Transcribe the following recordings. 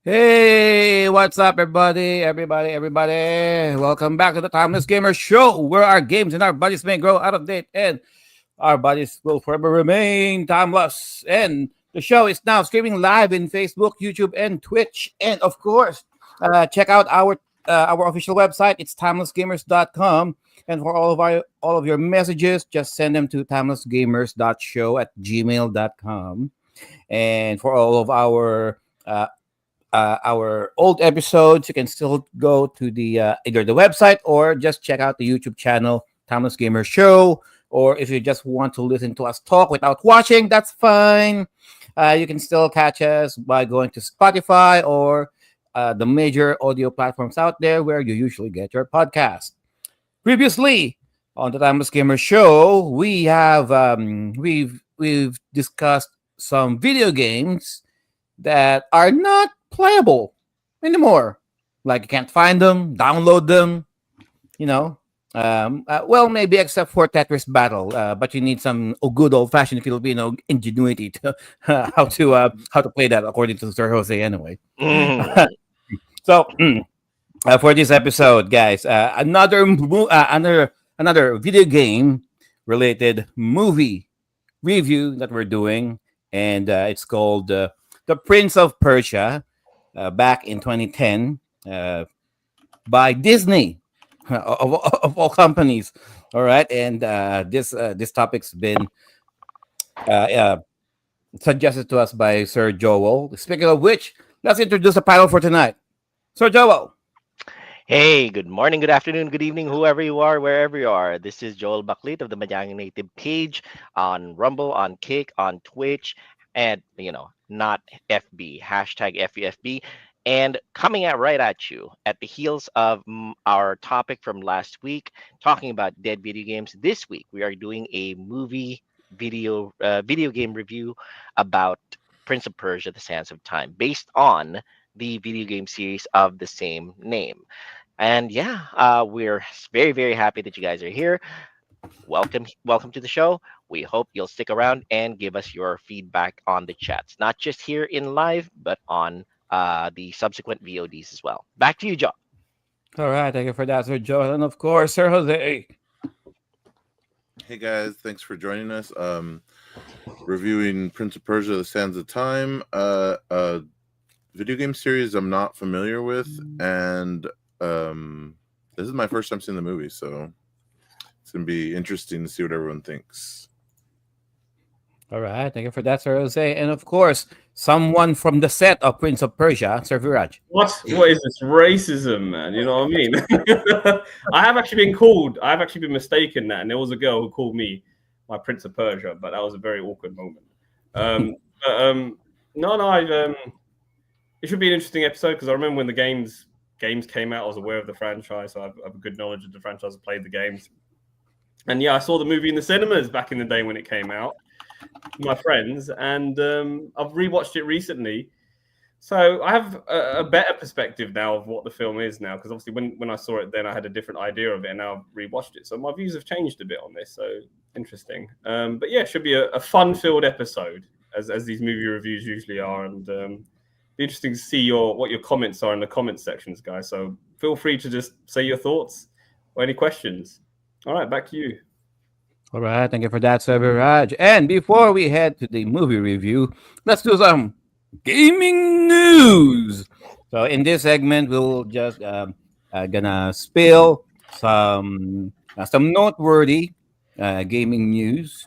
Hey, what's up, everybody? Everybody. Welcome back to the Timeless Gamer Show, where our games and our bodies may grow out of date and our bodies will forever remain timeless. And the show is now streaming live in Facebook, YouTube, and Twitch. And of course, check out our official website. It's timelessgamers.com. And for all of your messages, just send them to timelessgamers.show at gmail.com. And for all of our old episodes, you can still go to the either the website or just check out the YouTube channel, Timeless Gamer Show. Or if you just want to listen to us talk without watching, that's fine. You can still catch us by going to Spotify or the major audio platforms out there where you usually get your podcast. Previously on the Timeless Gamer Show, we've discussed some video games that are not playable anymore. Like you can't find them, download them, you know. Well, maybe except for Tetris Battle, but you need some good old-fashioned Filipino ingenuity to how to play that, according to Sir Jose. Anyway, so for this episode, guys, another video game related movie review that we're doing, and it's called The Prince of Persia, back in 2010, by Disney, of all companies. All right, and this topic's been uh, uh, suggested to us by Sir Joel. Speaking of which, let's introduce the panel for tonight. Sir Joel. Hey, good morning, good afternoon, good evening, whoever you are, wherever you are. This is Joel Baklit of the Manyang Native page on Rumble, on Kick, on Twitch, and not FB, hashtag FUFB. And coming out right at you at the heels of our topic from last week, talking about dead video games. This week we are doing a video game review about Prince of Persia: The Sands of Time, based on the video game series of the same name. And yeah, we're very, very happy that you guys are here. Welcome to the show. We hope you'll stick around and give us your feedback on the chats, not just here in live, but on the subsequent VODs as well. Back to you, John. All right, thank you for that, Sir Joel, and of course, Sir Jose. Hey guys, thanks for joining us. Reviewing Prince of Persia: The Sands of Time, video game series I'm not familiar with, and this is my first time seeing the movie, so it's gonna be interesting to see what everyone thinks. All right, thank you for that, Sir Jose, and of course, someone from the set of Prince of Persia, Sir Viraj. What is this racism, man? You know what I mean? I have actually been mistaken that, and there was a girl who called me my Prince of Persia, but that was a very awkward moment. It should be an interesting episode because I remember when the games came out, I was aware of the franchise, so I have a good knowledge of the franchise. I played the games, and yeah, I saw the movie in the cinemas back in the day when it came out, with my friends, and I've rewatched it recently. So I have a better perspective now of what the film is now, because obviously when I saw it then, I had a different idea of it, and now I've rewatched it. So my views have changed a bit on this, so interesting. But yeah, it should be a fun-filled episode, as these movie reviews usually are, and be interesting to see what your comments are in the comments sections, guys. So feel free to just say your thoughts or any questions. All right, back to you. All right, thank you for that, Sir Viraj. And before we head to the movie review, let's do some gaming news. So in this segment, we'll just gonna spill some noteworthy gaming news.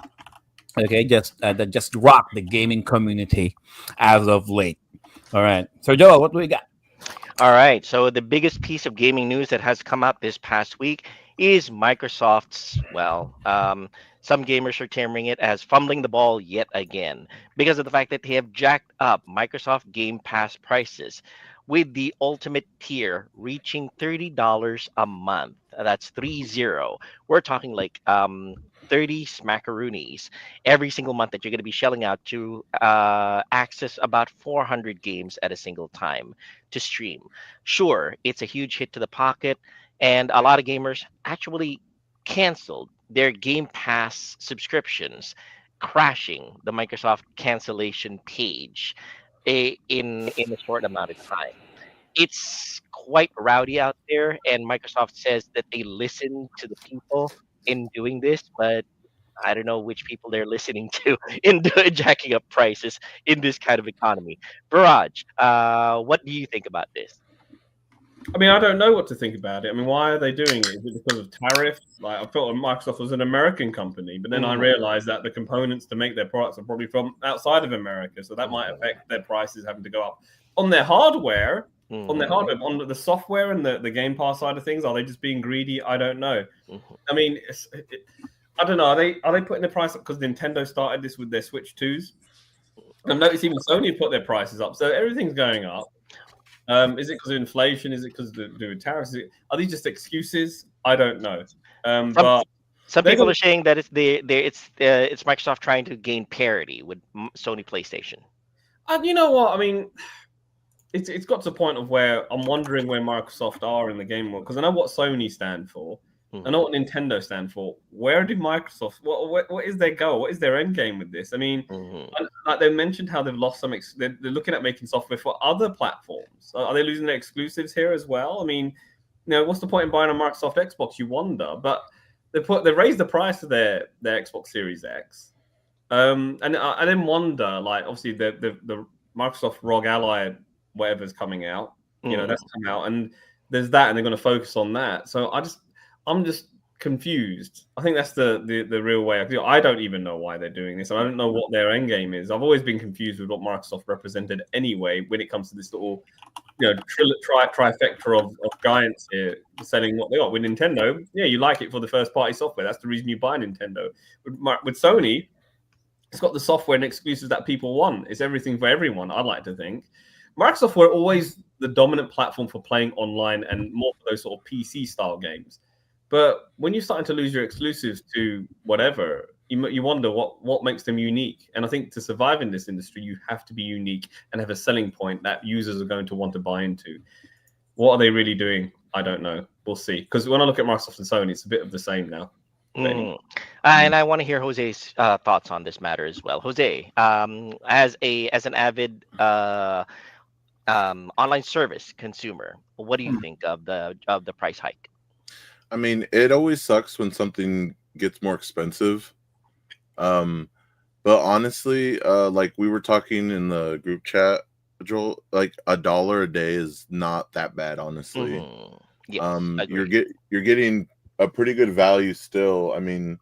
Okay, that just rock the gaming community as of late. All right, so Joe, what do we got? All right. So the biggest piece of gaming news that has come up this past week is Microsoft's, some gamers are terming it as fumbling the ball yet again because of the fact that they have jacked up Microsoft Game Pass prices, with the ultimate tier reaching $30 a month. That's 30. We're talking like 30 smackaroonies every single month that you're going to be shelling out to access about 400 games at a single time to stream. Sure, it's a huge hit to the pocket, and a lot of gamers actually canceled their Game Pass subscriptions, crashing the Microsoft cancellation page. in a short amount of time. It's quite rowdy out there, and Microsoft says that they listen to the people in doing this, but I don't know which people they're listening to in jacking up prices in this kind of economy. Viraj, what do you think about this? I mean, I don't know what to think about it. I mean, why are they doing it? Is it because of tariffs? Like, I thought Microsoft was an American company, but then I realized that the components to make their products are probably from outside of America, so that might affect their prices having to go up on their hardware. On their hardware, on the software and the Game Pass side of things, are they just being greedy? I don't know. I mean, I don't know. Are they putting the price up because Nintendo started this with their Switch 2s? I've noticed even Sony put their prices up, so everything's going up. Is it because of inflation? Is it because of tariffs? Are these just excuses? I don't know. But some people are saying that it's Microsoft trying to gain parity with Sony PlayStation. You know what? I mean, it's got to the point of where I'm wondering where Microsoft are in the game world, because I know what Sony stand for. I know what Nintendo stand for. Where do Microsoft? What is their goal? What is their end game with this? I mean, like they mentioned how they've lost some. They're looking at making software for other platforms. Are they losing their exclusives here as well? I mean, what's the point in buying a Microsoft Xbox? You wonder. But they raised the price of their Xbox Series X, and I then wonder, like, obviously the Microsoft ROG Ally whatever's coming out, that's come out, and there's that, and they're going to focus on that. So I'm just confused. I think that's the real way. I don't even know why they're doing this. I don't know what their end game is. I've always been confused with what Microsoft represented anyway when it comes to this little, trifecta of giants here selling what they got. With Nintendo, you like it for the first party software. That's the reason you buy Nintendo. With Sony, it's got the software and exclusives that people want. It's everything for everyone, I'd like to think. Microsoft were always the dominant platform for playing online and more for those sort of PC style games. But when you're starting to lose your exclusives to whatever, you wonder what makes them unique. And I think to survive in this industry, you have to be unique and have a selling point that users are going to want to buy into. What are they really doing? I don't know. We'll see. Because when I look at Microsoft and Sony, it's a bit of the same now. And I want to hear Jose's thoughts on this matter as well. Jose, as an avid online service consumer, what do you think of the price hike? I mean, it always sucks when something gets more expensive. But honestly, like we were talking in the group chat, Joel, like $1 a day is not that bad, honestly. Yes, you're getting a pretty good value still. I mean,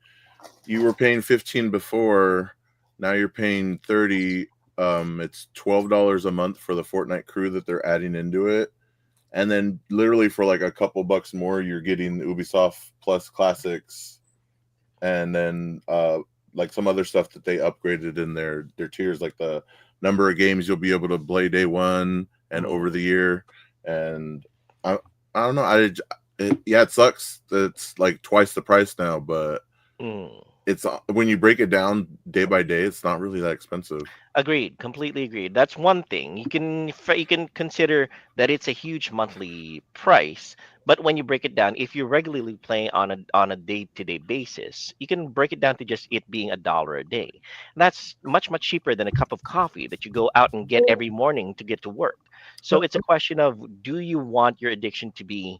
you were paying 15 before, now you're paying 30. It's $12 a month for the Fortnite crew that they're adding into it. And then literally for like a couple bucks more, you're getting Ubisoft Plus Classics, and then like some other stuff that they upgraded in their tiers, like the number of games you'll be able to play day one and over the year. And I don't know. It sucks that it's like twice the price now, but it's when you break it down day by day, it's not really that expensive. Agreed, completely agreed. That's one thing. You can consider that it's a huge monthly price, but when you break it down, if you're regularly playing on a day-to-day basis, you can break it down to just it being $1 a day. And that's much cheaper than a cup of coffee that you go out and get every morning to get to work. So it's a question of, do you want your addiction to be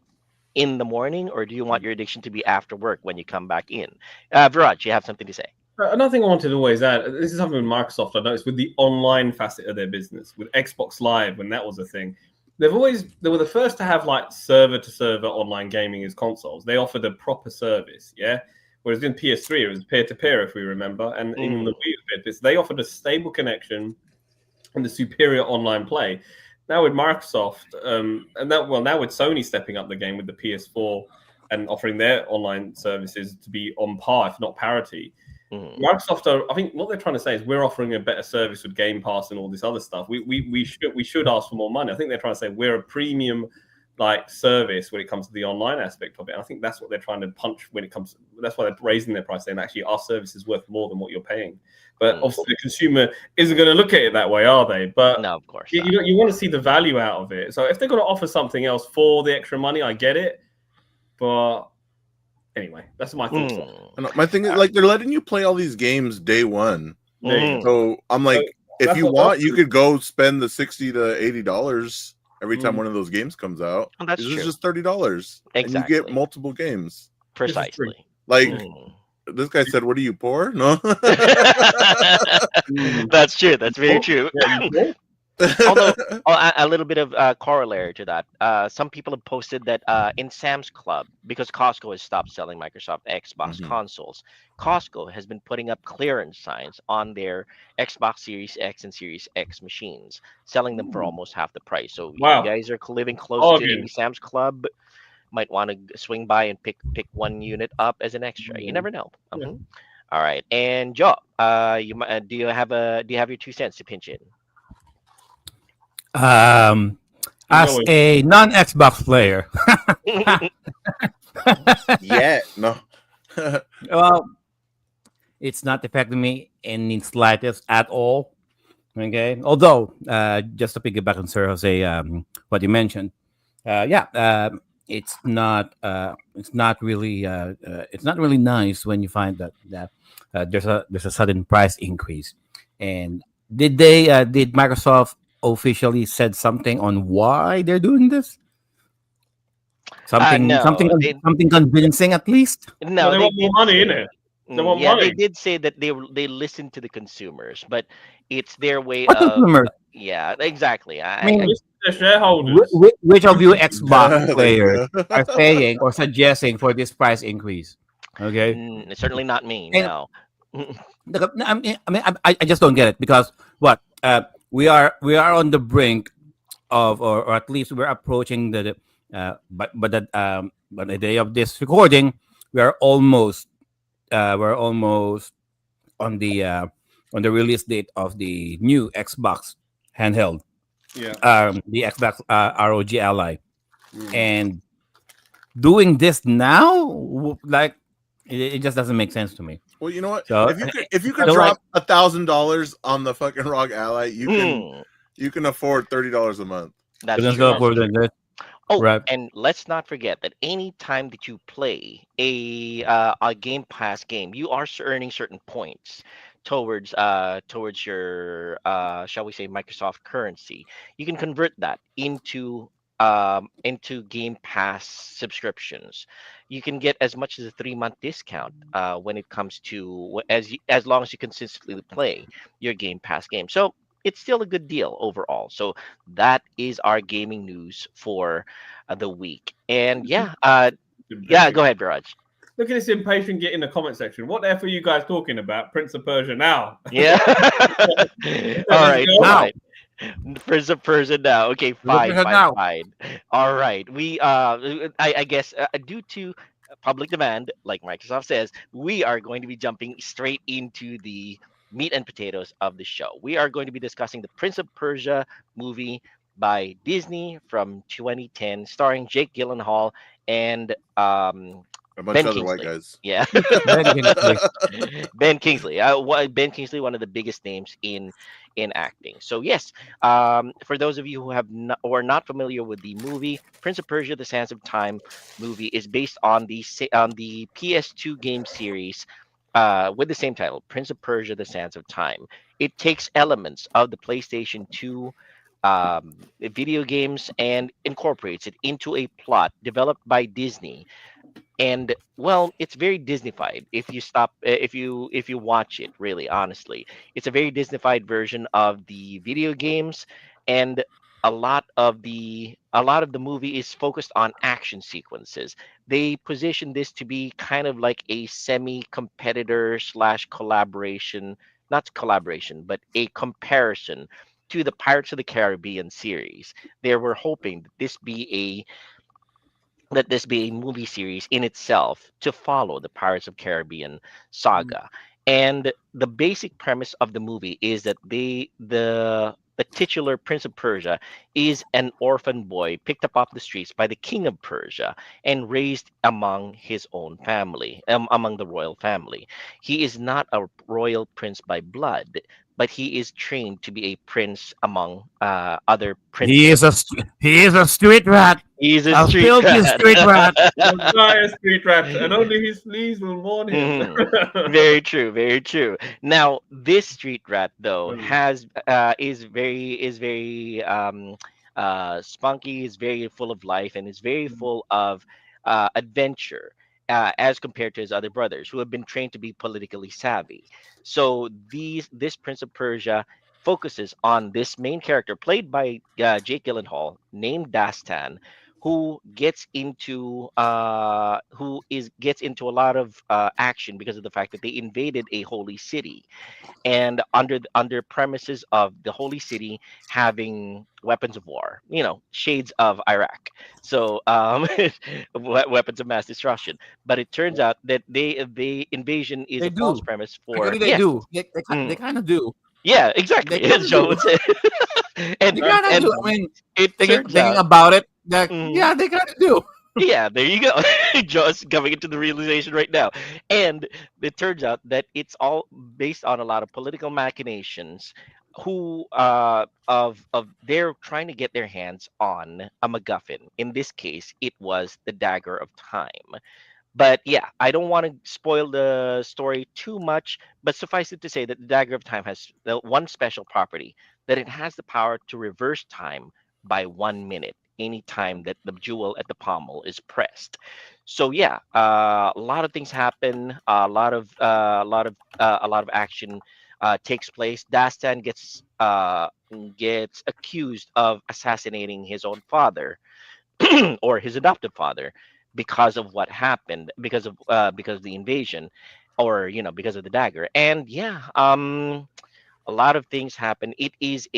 in the morning, or do you want your addiction to be after work when you come back in? Viraj, you have something to say? Another thing I wanted to always add, this is something with Microsoft I noticed with the online facet of their business, with Xbox Live, when that was a thing. They were the first to have like server-to-server online gaming as consoles. They offered a proper service, whereas in PS3 it was peer-to-peer, if we remember, and even the Wii bit, they offered a stable connection and the superior online play. Now with Microsoft, now with Sony stepping up the game with the PS4 and offering their online services to be on par, if not parity. Microsoft I think what they're trying to say is we're offering a better service with Game Pass and all this other stuff. We should ask for more money. I think they're trying to say we're a premium like service when it comes to the online aspect of it. I think that's what they're trying to punch when it comes. That's why they're raising their price, saying actually our service is worth more than what you're paying. But obviously the consumer isn't going to look at it that way, are they? But no, of course. You want to see the value out of it. So if they're going to offer something else for the extra money, I get it. But anyway, that's my thoughts. My thing is, like, they're letting you play all these games day one. So I'm like, if That's you what want, they'll you do. could go spend the $60 to $80 every time Mm. one of those games comes out. Oh, that's This is true. just $30, and you get Exactly. multiple games. This is true. Precisely. Like Mm. this guy said, "What are you poor?" No. That's true. That's very Oh, true. yeah, you know? Although a little bit of corollary to that, some people have posted that in Sam's Club, because Costco has stopped selling Microsoft Xbox Mhm. consoles, Costco has been putting up clearance signs on their Xbox Series X and Series X machines, selling them for almost half the price. So if you Wow. guys are living close to Bargain. a Sam's Club, might want to swing by and pick one unit up as an extra. You never know. Yeah. All right, and Joe, do you have your 2 cents to pinch in? As No, a non-Xbox player, Yeah, no. well, it's not affecting me in the slightest at all. Okay, although just to piggyback on Sir Jose, what you mentioned, yeah, it's not really nice when you find that there's a sudden price increase. And did Microsoft officially said something on why they're doing this? No, Something convincing at least. no, no, they they want more did money in say. it. They want Yeah, they money. did say that they listen to the consumers, but it's their way What of consumers? yeah, exactly. I mean, Listen to their shareholders. which of you Xbox There you players go. are saying or suggesting for this price increase? Okay, Certainly not me. and No. I just don't get it because what we are on the brink of, or at least we're approaching but the day of this recording, we are almost on the release date of the new Xbox handheld, Yeah. the Xbox ROG Ally, Mm. and doing this now, like it just doesn't make sense to me. Well, you know what? So If you could so like, drop $1,000 on the fucking ROG Ally, Hmm, you can afford $30 a month. that's let's true. go for the Oh, right. and let's not forget that any time that you play a Game Pass game, you are earning certain points towards your shall we say Microsoft currency. You can convert that into Game Pass subscriptions. You can get as much as a 3 month discount when it comes to as long as you consistently play your Game Pass game. So it's still a good deal overall. So that is our gaming news for the week. And yeah, go ahead, Biraj. Look at this impatient git in the comment section. What the F are you guys talking about? Prince of Persia now. Yeah. All Let's right, go. Now, fine. Prince of Persia now. Okay, fine, Persia fine, now. fine. All right. I guess due to public demand, like Microsoft says, we are going to be jumping straight into the meat and potatoes of the show. We are going to be discussing the Prince of Persia movie by Disney from 2010, starring Jake Gyllenhaal and A bunch Ben of other white Kingsley. guys. Yeah. Ben Kingsley. Ben Kingsley. Ben Kingsley, one of the biggest names in acting. So yes, for those of you who have not, or are not familiar with the movie, Prince of Persia: The Sands of Time movie is based on the PS2 game series with the same title, Prince of Persia: The Sands of Time. It takes elements of the PlayStation 2 video games and incorporates it into a plot developed by Disney, and well, it's very Disneyfied if you stop if you watch it. Really, honestly, it's a very Disneyfied version of the video games, and a lot of the movie is focused on action sequences. They position this to be kind of like a semi competitor slash collaboration, not collaboration, but a comparison to the Pirates of the Caribbean series. They were hoping that this be a movie series in itself to follow the Pirates of Caribbean saga. And the basic premise of the movie is that the titular Prince of Persia is an orphan boy picked up off the streets by the King of Persia and raised among his own family, among the royal family. He is not a royal prince by blood, but he is trained to be a prince among other He princes. is a street rat. He's a A street filthy rat. street rat. The dire street rat, and only his fleas will warn him. Very true, very true. Now, this street rat though Mm. has is very spunky, is very full of life, and is very full of adventure. As compared to his other brothers, who have been trained to be politically savvy. So this Prince of Persia focuses on this main character played by Jake Gyllenhaal, named Dastan, who gets into a lot of action because of the fact that they invaded a holy city, and under premises of the holy city having weapons of war, shades of Iraq. So weapons of mass destruction. But it turns out that the invasion is They a false do. premise for Actually, they yes. do. They kind of do. Yeah, exactly. They kinda As Joe do. would say. and They kind of and do. I mean, it turns thinking out about it, that Mhm. yeah, they kind of do. Yeah, there you go. Just coming into the realization right now. And it turns out that it's all based on a lot of political machinations who of they're trying to get their hands on a MacGuffin. In this case, it was the dagger of time. But yeah, I don't want to spoil the story too much, but suffice it to say that the dagger of time has the one special property, that it has the power to reverse time by 1 minute any time that the jewel at the pommel is pressed. So yeah, a lot of things happen, a lot of action takes place. Dastan gets accused of assassinating his own father, or his adoptive father, because of what happened, because of the invasion, or because of the dagger. And yeah, a lot of things happen. It is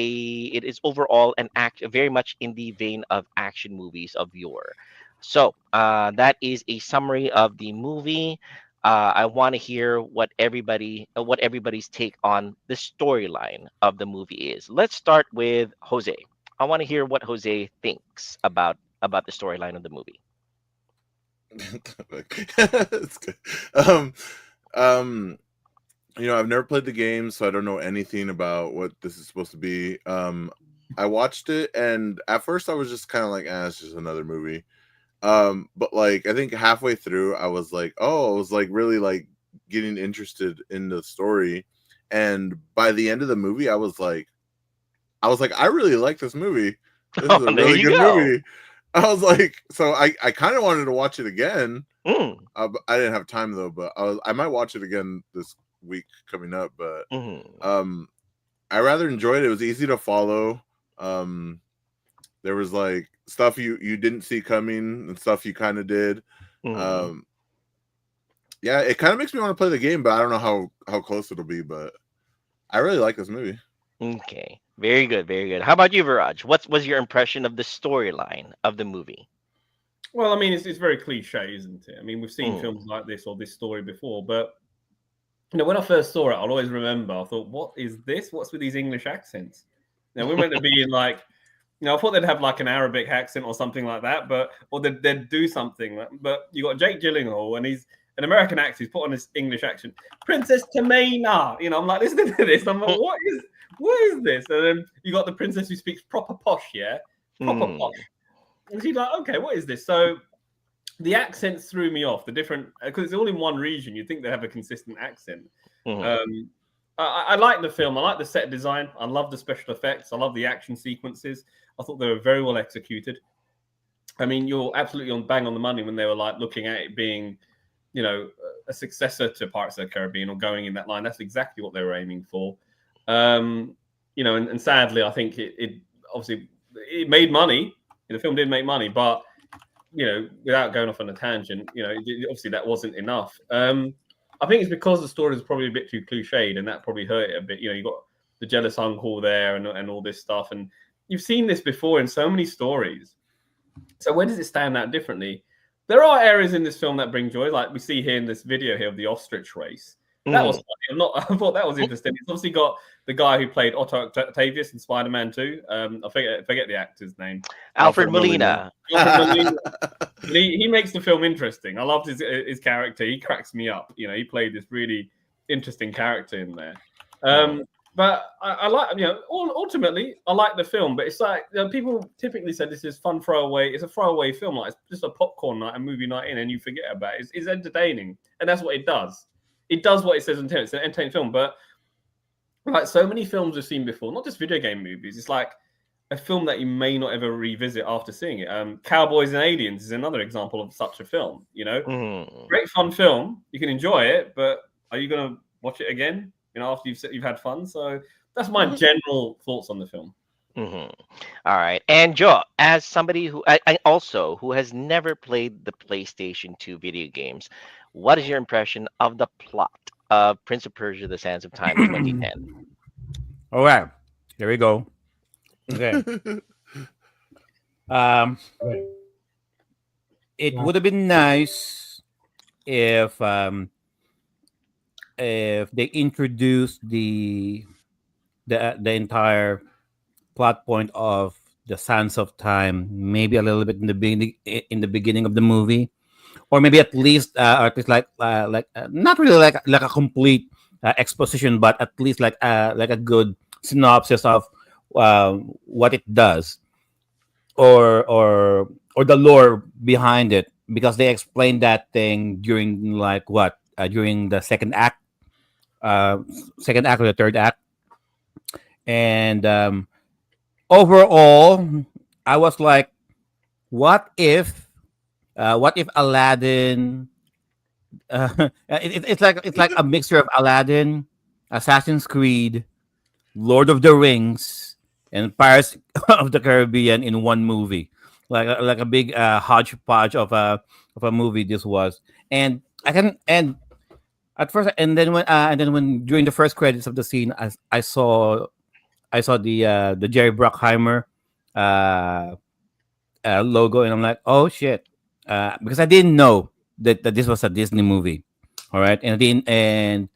overall an act very much in the vein of action movies of yore. So that is a summary of the movie. I want to hear what everybody's take on the storyline of the movie is. Let's start with Jose. I want to hear what Jose thinks about the storyline of the movie. That's good. I've never played the game, so I don't know anything about what this is supposed to be. I watched it, and at first I was just kind of like, it's just another movie. But like, I think halfway through, I was like, really like getting interested in the story. And by the end of the movie, I was like, I really like this movie. This is a There really you good go. movie. I was like, so I kind of wanted to watch it again. Mm, But I didn't have time though, but I might watch it again this week coming up. But mhm. I rather enjoyed it. It was easy to follow. There was like stuff you didn't see coming and stuff you kind of did. Mhm. Yeah, it kind of makes me want to play the game, but I don't know how close it'll be. But I really like this movie. Okay, very good, very good. How about you, Viraj? What was your impression of the storyline of the movie? Well, I mean, it's very cliche, isn't it? I mean, we've seen Mm. films like this or this story before, but when I first saw it, I'll always remember. I thought, "What is this? What's with these English accents?" We're meant to be in like, I thought they'd have like an Arabic accent or something like that, or they'd do something. But you got Jake Gyllenhaal, and he's an American actor. He's put on his English accent, Princess Tamina. I'm like listening to this. I'm like, what is this? And then you got the princess who speaks proper posh, proper Mm. posh. And she's like, okay, what is this? So the accents threw me off. The different, because it's all in one region. You'd think they have a consistent accent. Mhm. I like the film. I like the set design. I love the special effects. I love the action sequences. I thought they were very well executed. I mean, you're absolutely on bang on the money when they were like looking at it being, a successor to Pirates of the Caribbean or going in that line. That's exactly what they were aiming for. And sadly, I think it obviously it made money. The film did make money, but without going off on a tangent, obviously that wasn't enough. I think it's because the story is probably a bit too cliched, and that probably hurt it a bit. You got the jealous uncle there and all this stuff, and you've seen this before in so many stories. So where does it stand out differently? There are areas in this film that bring joy, like we see here in this video here of the ostrich race. That was funny. I thought that was interesting. It's obviously got the guy who played Otto Octavius in Spider-Man 2. I forget the actor's name. Alfred Molina. He makes the film interesting. I loved his character. He cracks me up. He played this really interesting character in there. But I like, ultimately, I like the film. But it's like, people typically say this is fun throwaway. It's a throwaway film, like it's just a popcorn night, a movie night in, and you forget about it. It's entertaining, and that's what it does. It does what it says in the It's an entertaining film. But like so many films we've seen before, not just video game movies, it's like a film that you may not ever revisit after seeing it. Cowboys and Aliens is another example of such a film. Great fun film. You can enjoy it, but are you going to watch it again? After you've had fun. So that's my general thoughts on the film. All right, and Joe, as somebody who I also who has never played the PlayStation 2 video games, what is your impression of the plot of Prince of Persia: The Sands of Time 2010? All right, here we go. Okay. It would have been nice if they introduced the entire plot point of the Sands of Time, maybe a little bit in the beginning of the movie, or maybe at least like not really like a complete exposition, but at least like a good synopsis of what it does, or the lore behind it, because they explained that thing during during the second act or the third act. And overall, I was like, what if Aladdin? It's like a mixture of Aladdin, Assassin's Creed, Lord of the Rings, and Pirates of the Caribbean in one movie, like a big hodgepodge of a movie. This was, and I can and at first, and then when during the first credits of the scene, I saw the Jerry Bruckheimer logo, and I'm like, oh shit, because I didn't know that this was a Disney movie. All right, and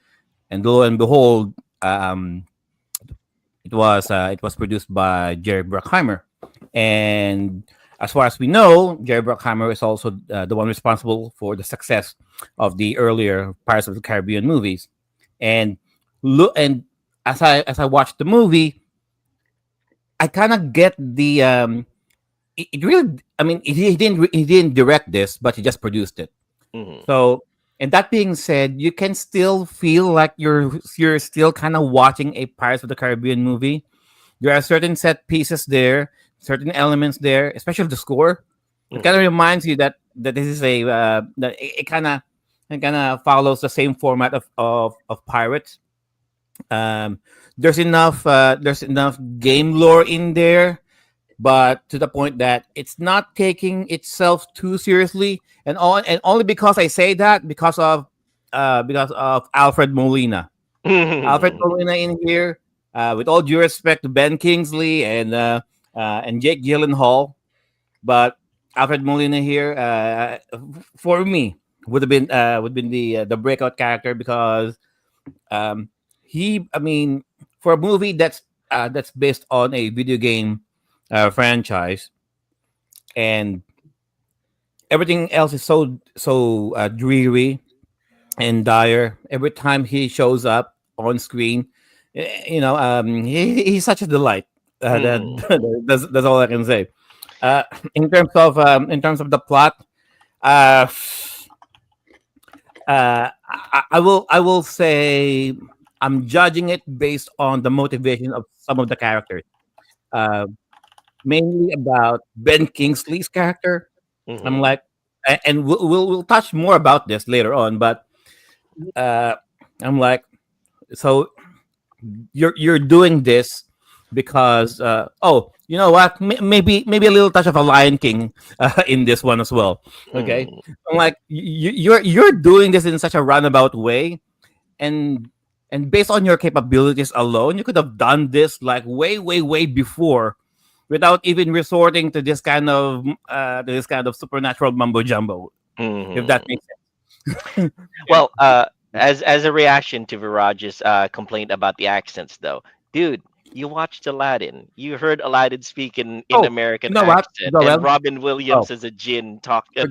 lo and behold, it was produced by Jerry Bruckheimer, and as far as we know, Jerry Bruckheimer is also the one responsible for the success of the earlier Pirates of the Caribbean movies. And as I watched the movie, I kind of get the it really. I mean, he didn't direct this, but he just produced it. So, and that being said, you can still feel like you're still kind of watching a Pirates of the Caribbean movie. There are certain set pieces there, certain elements there, especially the score. It kind of reminds you that this is a that it kind of follows the same format of Pirates. There's enough game lore in there, but to the point that it's not taking itself too seriously, and only because I say that because of Alfred Molina. Alfred Molina in here, with all due respect to Ben Kingsley and Jake Gyllenhaal, but Alfred Molina here, for me, would have been the breakout character, because I mean, for a movie that's based on a video game franchise, and everything else is so dreary and dire. Every time he shows up on screen, he's such a delight. That's all I can say. In terms of the plot, I will say I'm judging it based on the motivation of some of the characters. Mainly about Ben Kingsley's character. I'm like, and we'll touch more about this later on, but I'm like, so you're doing this because you know what? Maybe a little touch of a Lion King in this one as well. Okay, I'm like, you're doing this in such a roundabout way, and based on your capabilities alone, you could have done this like way before, without even resorting to this kind of supernatural mumbo jumbo. If that makes sense. Well, as a reaction to Viraj's complaint about the accents, though, dude, you watched Aladdin. You heard Aladdin speak in American accent, and Robin Williams as a Jinn talking.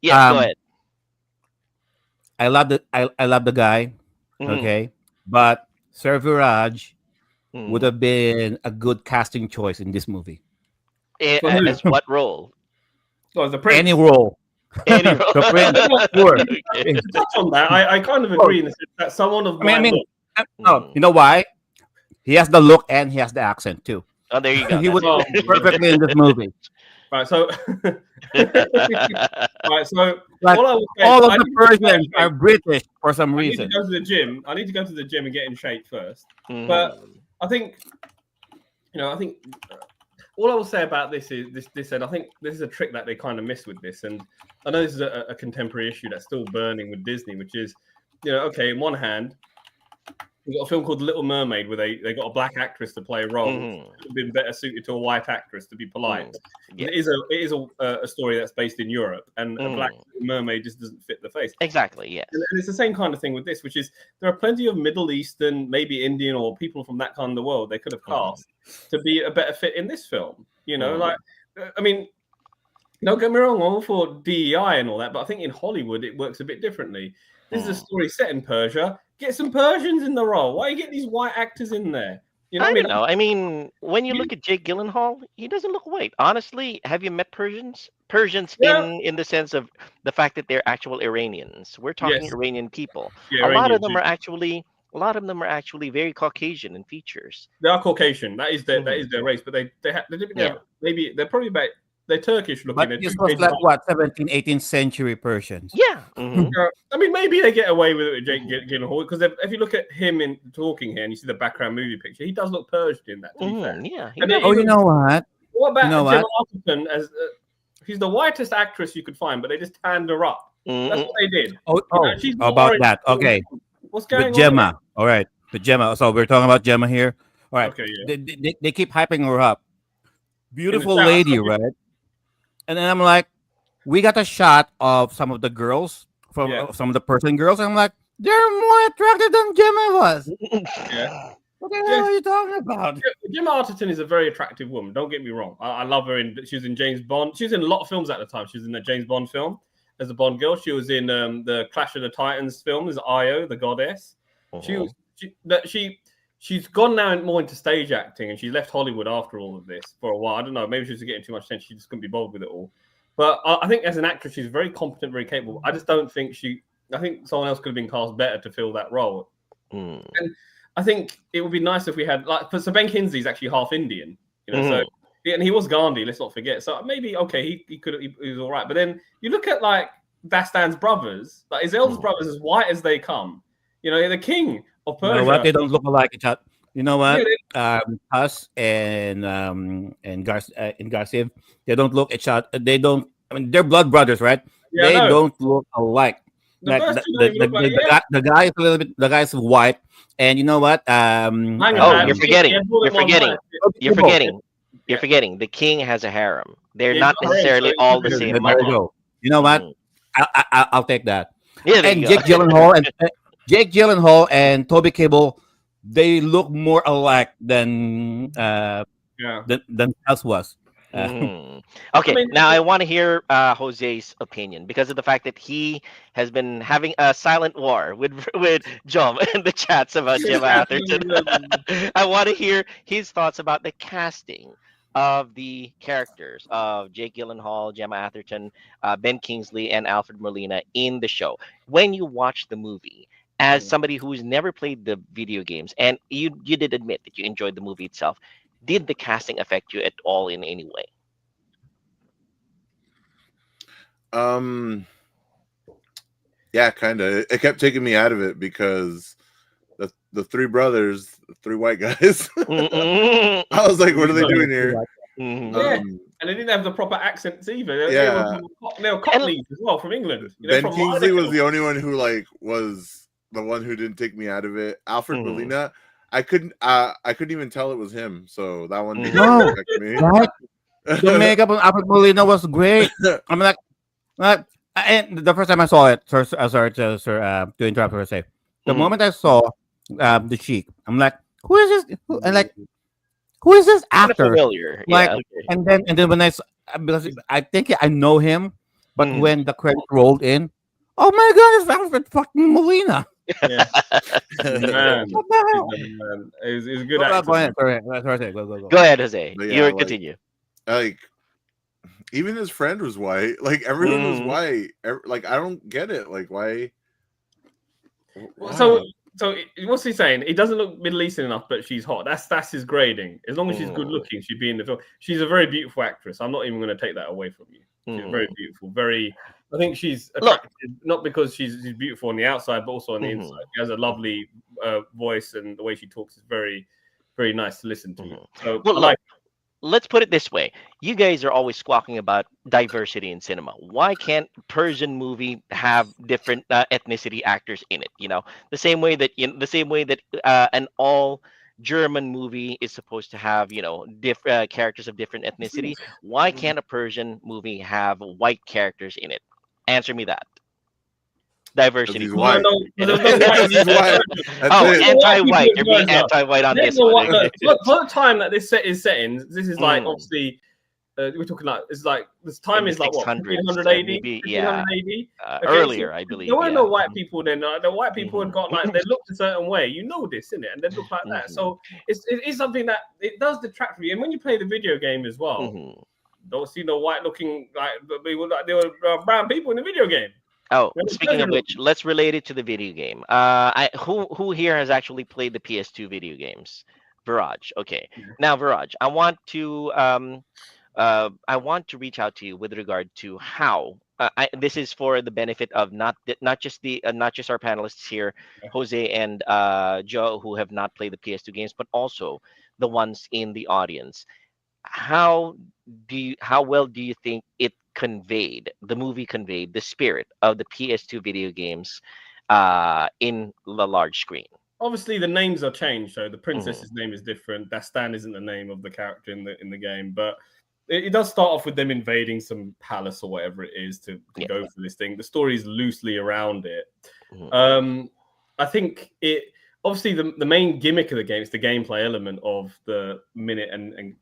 Yeah, go ahead. I love the guy. Okay, but Serviraj would Mm. have been a good casting choice in this movie. For who? As what role? Oh, the prince. Any role. Any role? The prince, sure. Okay. To touch on that, I kind of agree in the sense that someone of my look. No, you know why? He has the look and he has the accent too. Oh, there you go. He would Oh, fit perfectly in this movie. Right, so right, so Like, all I would say all is of I the need to go Persians to are British for some I need to reason. go to the gym. I need to go to the gym and get in shape first. Mhm. But I think, I think all I will say about this is this, and I think this is a trick that they kind of miss with this. And I know this is a contemporary issue that's still burning with Disney, which is, okay, in one hand, we've got a film called The Little Mermaid where they got a black actress to play a role. Mhm. Would have been better suited to a white actress, to be polite. Yeah. It is a story that's based in Europe, and a black mermaid just doesn't fit the face. Exactly. Yes. And it's the same kind of thing with this, which is there are plenty of Middle Eastern, maybe Indian, or people from that kind of the world they could have cast to be a better fit in this film. I mean, don't get me wrong, I'm all for DEI and all that, but I think in Hollywood it works a bit differently. This is a story set in Persia. Get some Persians in the role. Why you get these white actors in there? You know what I mean? know. I mean, when you look at Jake Gyllenhaal, he doesn't look white. Honestly, have you met Persians? Persians in the sense of the fact that they're actual Iranians. We're talking Yes. Iranian people. Yeah, A lot of Iranians, them yeah. are actually very Caucasian in features. They are Caucasian. That is their race, but they're probably about they're Turkish looking. But this was like what, 17th, 18th century Persians. Yeah. Mhm. I mean, maybe they get away with it with Jake Gyllenhaal because if you look at him in talking here and you see the background movie picture, he does look Persian in that. To be fair. Yeah. And then Oh, you know what? What about You know Gemma what? Arterton as she's the whitest actress you could find, but they just tanned her up. That's what they did. Oh, she's about orange. that. Okay. What's going The on? Gemma. All right. The Gemma. So we're talking about Gemma here. All right. Okay, yeah. They keep hyping her up. Beautiful south, lady, okay. right? And then I'm like, we got a shot of some of the girls from some of the Persian girls. And I'm like, they're more attractive than Gemma was. Yeah. What the hell are you talking about? Gemma Arterton is a very attractive woman. Don't get me wrong. I love her. She was in James Bond. She was in a lot of films at the time. She was in the James Bond film as a Bond girl. She was in the Clash of the Titans film as Io, the goddess. She's gone now more into stage acting, and she left Hollywood after all of this for a while. I don't know. Maybe she was getting too much attention. She just couldn't be bothered with it all. But I think as an actress, she's very competent, very capable. I just don't think I think someone else could have been cast better to fill that role. And I think it would be nice if we had so Ben Kingsley's actually half Indian, so and he was Gandhi. Let's not forget. So maybe he was all right. But then you look at Dastan's brothers, his eldest brothers, as white as they come. The king of Persia. You know what? They don't look alike. You know what? Us and Garciv, they don't look each other. They don't. I mean, they're blood brothers, right? Yeah, they don't look alike. The guy is a little bit. The guy's white, and you know what? You're forgetting. You're forgetting. The king has a harem. They're not necessarily all the same. There you go. You know what? I'll take that. Yeah, and Jake Gyllenhaal and Toby Cable, they look more alike than us was. Okay, now I want to hear Jose's opinion because of the fact that he has been having a silent war with Jom in the chats about Gemma Atherton. I want to hear his thoughts about the casting of the characters of Jake Gyllenhaal, Gemma Atherton, Ben Kingsley, and Alfred Molina in the show. When you watch the movie, as somebody who's never played the video games, and you did admit that you enjoyed the movie itself, did the casting affect you at all in any way? Yeah, kind of. It kept taking me out of it because the three brothers, the three white guys. I was like, what are they doing here? And they didn't have the proper accents either. They were Cockneys as well from England. Ben Kingsley was the only one who was the one who didn't take me out of it. Alfred Molina, I couldn't even tell it was him. So that one didn't affect me. Right? The makeup on Alfred Molina was great. I'm like, and the first time I saw it, sorry to interrupt for a second. The moment I saw the Sheik, I'm like, who is this? Who is this actor? Familiar. And then when because I think I know him, but when the credit rolled in, oh my god, it's Alfred fucking Molina. Yeah, man, What the hell? man. It was a good Go actor. ahead. Sorry. Go. Go ahead, Jose. But You yeah, continue. like even his friend was white. Like everyone was Mhm. white. Like I don't get it. Like why? So what's he saying? He doesn't look Middle Eastern enough, but she's hot. That's his grading. As long as she's good looking, she'd be in the film. She's a very beautiful actress. I'm not even going to take that away from you. She's very beautiful. I think she's attractive, not because she's beautiful on the outside, but also on the inside. She has a lovely voice, and the way she talks is very, very nice to listen to. So Well, let's put it this way. You guys are always squawking about diversity in cinema. Why can't Persian movie have different ethnicity actors in it? The same way that an all German movie is supposed to have different characters of different ethnicity. Why can't a Persian movie have white characters in it? Answer me that. Diversity. He's white. He's white. Anti-white. You're being anti-white on this one. For the time that this set is set in, this is like obviously we're talking like it's like this time is like what 1500 AD, maybe, 1500 AD. Earlier, I believe. There were no white people then. The white people had got like they looked a certain way. You know this, innit? And they look like that. So it is something that it does detract from you. And when you play the video game as well, don't see no white looking like they were brown people in the video game. Oh, speaking of which, let's relate it to the video game. Who here has actually played the PS2 video games? Viraj. Okay. Now, Viraj, I want to reach out to you with regard to how. This is for the benefit of not just our panelists here, Jose and Joe, who have not played the PS2 games, but also the ones in the audience. How well do you think the movie conveyed the spirit of the PS2 video games in the large screen? Obviously, the names are changed, so the princess's name is different. Dastan isn't the name of the character in the game, but it does start off with them invading some palace or whatever it is to go for this thing. The story is loosely around it. I think it obviously the main gimmick of the game is the gameplay element of the minute and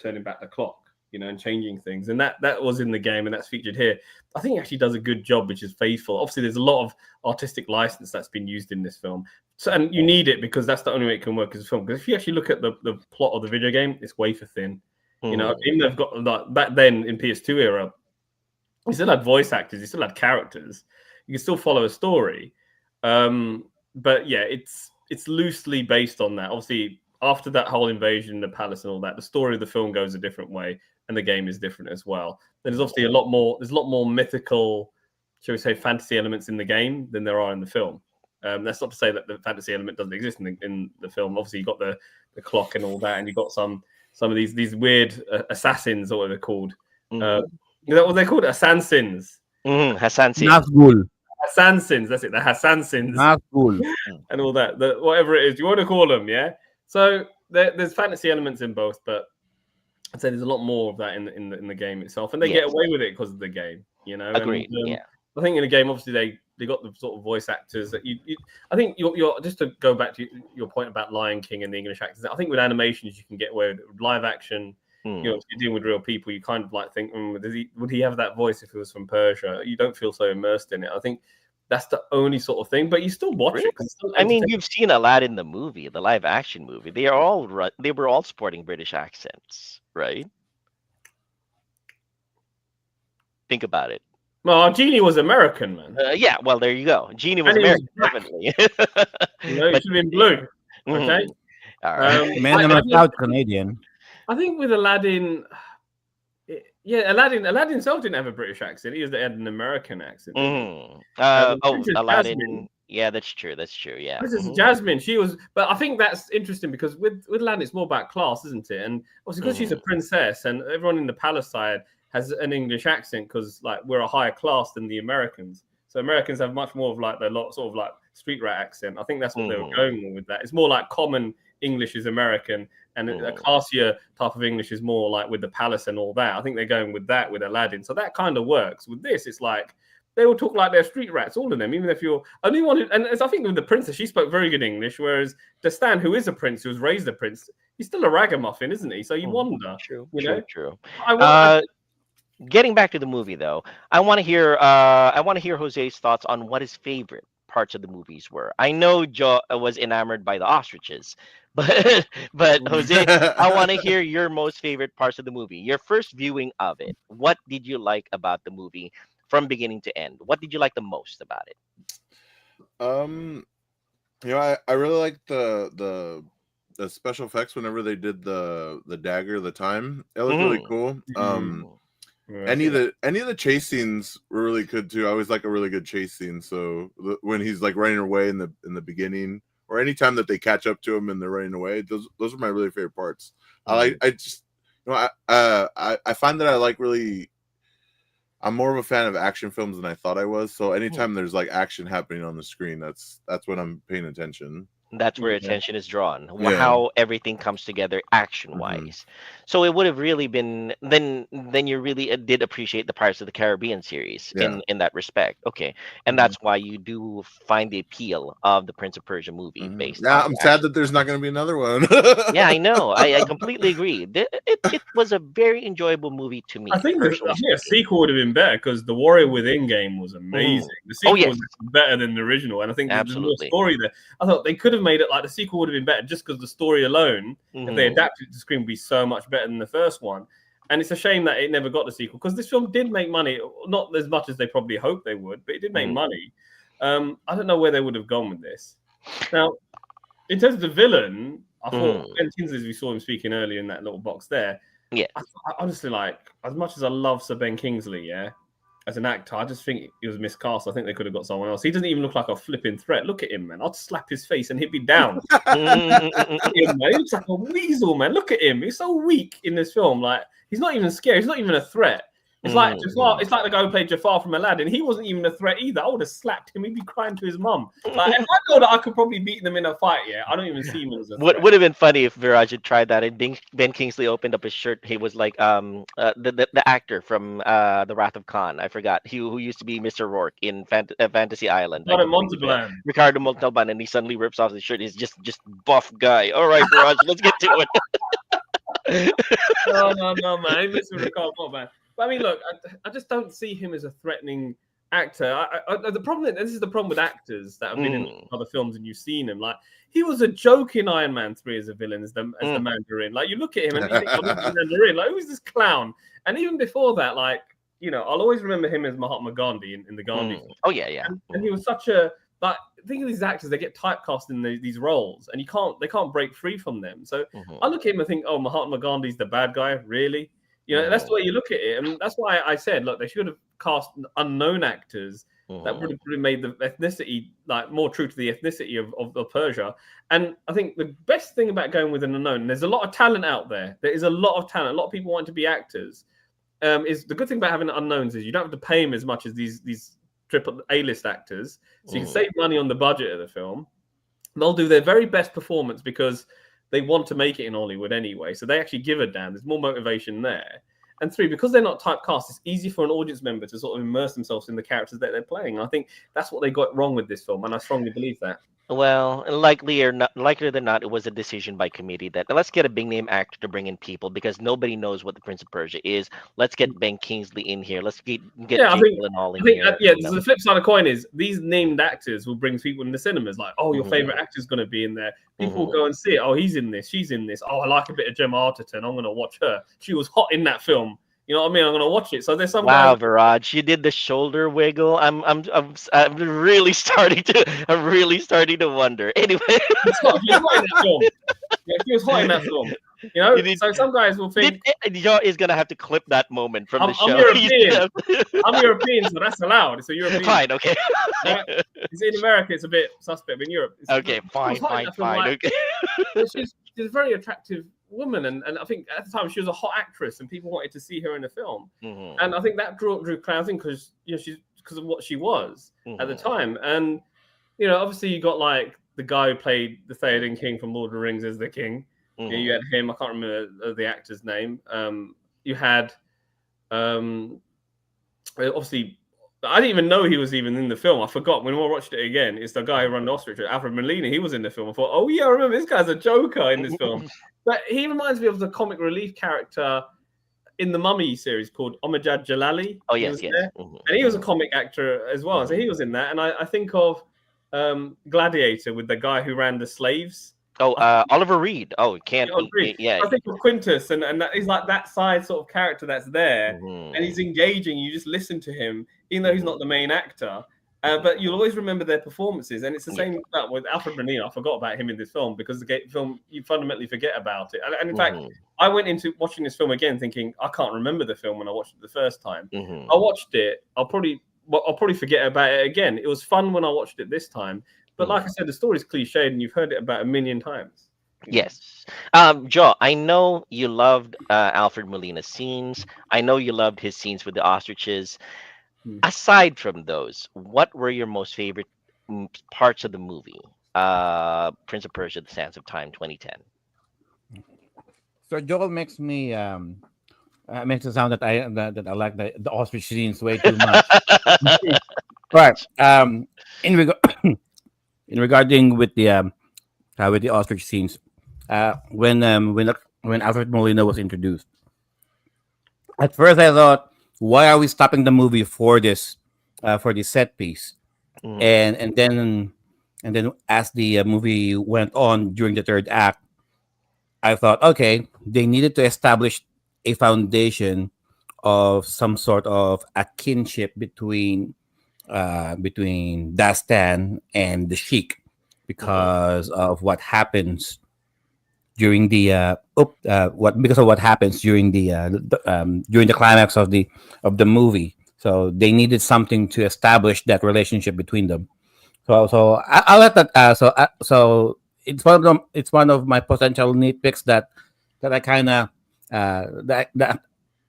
turning back the clock. And changing things. And that was in the game and that's featured here. I think it actually does a good job, which is faithful. Obviously, there's a lot of artistic license that's been used in this film. So, and you need it because that's the only way it can work as a film. Because if you actually look at the plot of the video game, it's wafer thin. Even they've got like back then in PS2 era, you still had voice actors, you still had characters. You can still follow a story. But yeah, it's loosely based on that. Obviously, after that whole invasion in the palace and all that, the story of the film goes a different way. And the game is different as well. There's obviously a lot more mythical, shall we say, fantasy elements in the game than there are in the film. That's not to say that the fantasy element doesn't exist in the film. Obviously, you've got the clock and all that, and you've got some of these weird assassins, or what they're called. Is that what they're called? Assassins. Assassins. Nazgul. Assassins. That's it. The Assassins. Nazgul. And all that. Whatever it is you want to call them. Yeah. So there's fantasy elements in both, but I'd say there's a lot more of that in the game itself, and they get away with it because of the game. Agreed. And, I think in the game, obviously they got the sort of voice actors that you I think you're just to go back to your point about Lion King and the English actors. I think with animations you can get away with it. With live action. If you're dealing with real people, you kind of like think, would he have that voice if it was from Persia? You don't feel so immersed in it. I think that's the only sort of thing, but you still watch it. I mean, you've seen Aladdin the movie, the live action movie. They were all sporting British accents, right? Think about it. Well, Genie was American, man. Yeah, well, there you go. Genie was American, definitely. It should have been blue. Okay. All right. Man, I'm South Canadian. I think with Aladdin, Aladdin himself didn't have a British accent. He had an American accent. Aladdin. Jasmine. Yeah, that's true. Yeah. This is Jasmine. She was, but I think that's interesting because with Aladdin, it's more about class, isn't it? And obviously, because she's a princess, and everyone in the palace side has an English accent because, like, we're a higher class than the Americans. So Americans have much more of like the sort of like street rat accent. I think that's what they were going with that. It's more like common English is American, and a classier type of English is more like with the palace and all that. I think they're going with that with Aladdin. So that kind of works. With this, it's like they all talk like they're street rats, all of them, even if you're only one. And as I think with the princess, she spoke very good English, whereas Dastan, who is a prince, who was raised a prince, he's still a ragamuffin, isn't he? So you wonder. True. Getting back to the movie, though, I want to hear Jose's thoughts on what his favorite parts of the movies were. I know Joe was enamored by the ostriches, but Jose, I want to hear your most favorite parts of the movie. Your first viewing of it. What did you like about the movie from beginning to end? What did you like the most about it? I really liked the special effects whenever they did the dagger, the time. It looked really cool. Any of the chase scenes were really good too. I always like a really good chase scene. So when he's like running away in the beginning, or anytime that they catch up to him and they're running away, those are my really favorite parts. I find that I like really. I'm more of a fan of action films than I thought I was. So anytime there's like action happening on the screen, that's when I'm paying attention. That's where attention is drawn. How everything comes together action-wise. So it would have really been then you really did appreciate the Pirates of the Caribbean series in that respect. Okay, and that's why you do find the appeal of the Prince of Persia movie based. Yeah, I'm sad that there's not going to be another one. Yeah, I know. I completely agree. It was a very enjoyable movie to me. I think a sequel would have been better because The Warrior Within game was amazing. The sequel was better than the original, and I think there's more story there. I thought they could have made it like the sequel would have been better just because the story alone, if they adapted it to screen, would be so much better than the first one. And it's a shame that it never got the sequel because this film did make money, not as much as they probably hoped they would, but it did make money. I don't know where they would have gone with this. Now, in terms of the villain, I thought Ben Kingsley, as we saw him speaking earlier in that little box there. Yeah, I honestly, like, as much as I love Sir Ben Kingsley, as an actor, I just think he was miscast. I think they could have got someone else. He doesn't even look like a flipping threat. Look at him, man. I'd slap his face and he'd be down. He looks like a weasel, man. Look at him. He's so weak in this film. Like, he's not even scary. He's not even a threat. It's like Jafar. It's like the guy who played Jafar from Aladdin. He wasn't even a threat either. I would have slapped him. He'd be crying to his mum. Like, if I know that I could probably beat them in a fight, I don't even see him as a threat. What would have been funny if Viraj had tried that and Ben Kingsley opened up his shirt. He was like the actor from The Wrath of Khan. I forgot who used to be Mr. Rourke in Fantasy Island. Ricardo Montalban, and he suddenly rips off his shirt. He's just buff guy. All right, Viraj, let's get to it. No, man. Mr. Ricardo Montalban. But I mean, look, I just don't see him as a threatening actor. The problem, this is the problem with actors that have been in other films and you've seen him. Like, he was a joke in Iron Man 3 as a villain, as the Mandarin. Like, you look at him and you think, oh, this is Mandarin. Like, who's this clown? And even before that, like, I'll always remember him as Mahatma Gandhi in the Gandhi film. Oh, yeah. And he was such a, like, think of these actors, they get typecast in these roles and they can't break free from them. So I look at him and think, oh, Mahatma Gandhi's the bad guy, really? That's the way you look at it. And that's why I said, look, they should have cast unknown actors that would have made the ethnicity like more true to the ethnicity of Persia. And I think the best thing about going with an unknown, there's a lot of talent out there. There is a lot of talent. A lot of people want to be actors. Is the good thing about having unknowns is you don't have to pay them as much as these triple A-list actors. So you can save money on the budget of the film. They'll do their very best performance because they want to make it in Hollywood anyway. So they actually give a damn. There's more motivation there. And 3, because they're not typecast, it's easy for an audience member to sort of immerse themselves in the characters that they're playing. And I think that's what they got wrong with this film, and I strongly believe that. Well, likelier than not, it was a decision by committee that let's get a big name actor to bring in people because nobody knows what the Prince of Persia is. Let's get Ben Kingsley in here. Let's get Jake Gyllenhaal in here. The flip side of the coin is these named actors will bring people in the cinemas. Like, oh, your favorite actor's going to be in there. People will go and see it. Oh, he's in this. She's in this. Oh, I like a bit of Gemma Arterton. I'm going to watch her. She was hot in that film. You know what I mean? I'm gonna watch it. So there's some. Wow, Viraj, you did the shoulder wiggle. I'm really starting to wonder. Anyway, she was hot in that film. Yeah, she was hot in that film. So some guys will think Joe is gonna have to clip that moment from the show. I'm European. I'm European, so that's allowed. It's a European. Fine, okay. In America, it's a bit suspect. In Europe, okay, fine. Okay. She's a very attractive woman, and I think at the time she was a hot actress, and people wanted to see her in the film. And I think that drew crowds in because because of what she was at the time. And obviously you got like the guy who played the Theoden King from Lord of the Rings as the king. You had him. I can't remember the actor's name. You had obviously. I didn't even know he was even in the film. I forgot when I watched it again. It's the guy who ran the ostrich, Alfred Molina. He was in the film. I thought, oh yeah, I remember this guy's a Joker in this film. But he reminds me of the comic relief character in the Mummy series called Omidjad Jalali. Oh yes. And he was a comic actor as well. So he was in that. And I think of Gladiator with the guy who ran the slaves. Oh, Oliver Reed. Oh, can't. Yeah. I think of Quintus, and that he's like that side sort of character that's there, and he's engaging. You just listen to him, even though he's not the main actor. But you'll always remember their performances, and it's the same with Alfred Molina. I forgot about him in this film because the film you fundamentally forget about it. And in fact, I went into watching this film again thinking I can't remember the film when I watched it the first time. I watched it. I'll probably forget about it again. It was fun when I watched it this time, but like I said, the story's cliched, and you've heard it about a million times. Yes. Joe, I know you loved Alfred Molina's scenes. I know you loved his scenes with the ostriches. Aside from those, what were your most favorite parts of the movie? Prince of Persia: The Sands of Time, 2010. So Joel makes me makes it sound that I like the ostrich scenes way too much. Right. In regarding with the ostrich scenes, when Alfred Molina was introduced, at first I thought, why are we stopping the movie for this set piece? And then as the movie went on during the third act, I thought, okay, they needed to establish a foundation of some sort of a kinship between Dastan and the Sheik because of what happens during the what happens during the climax of the movie. So they needed something to establish that relationship between them. So I'll let that. So it's one of my potential nitpicks that I kind of that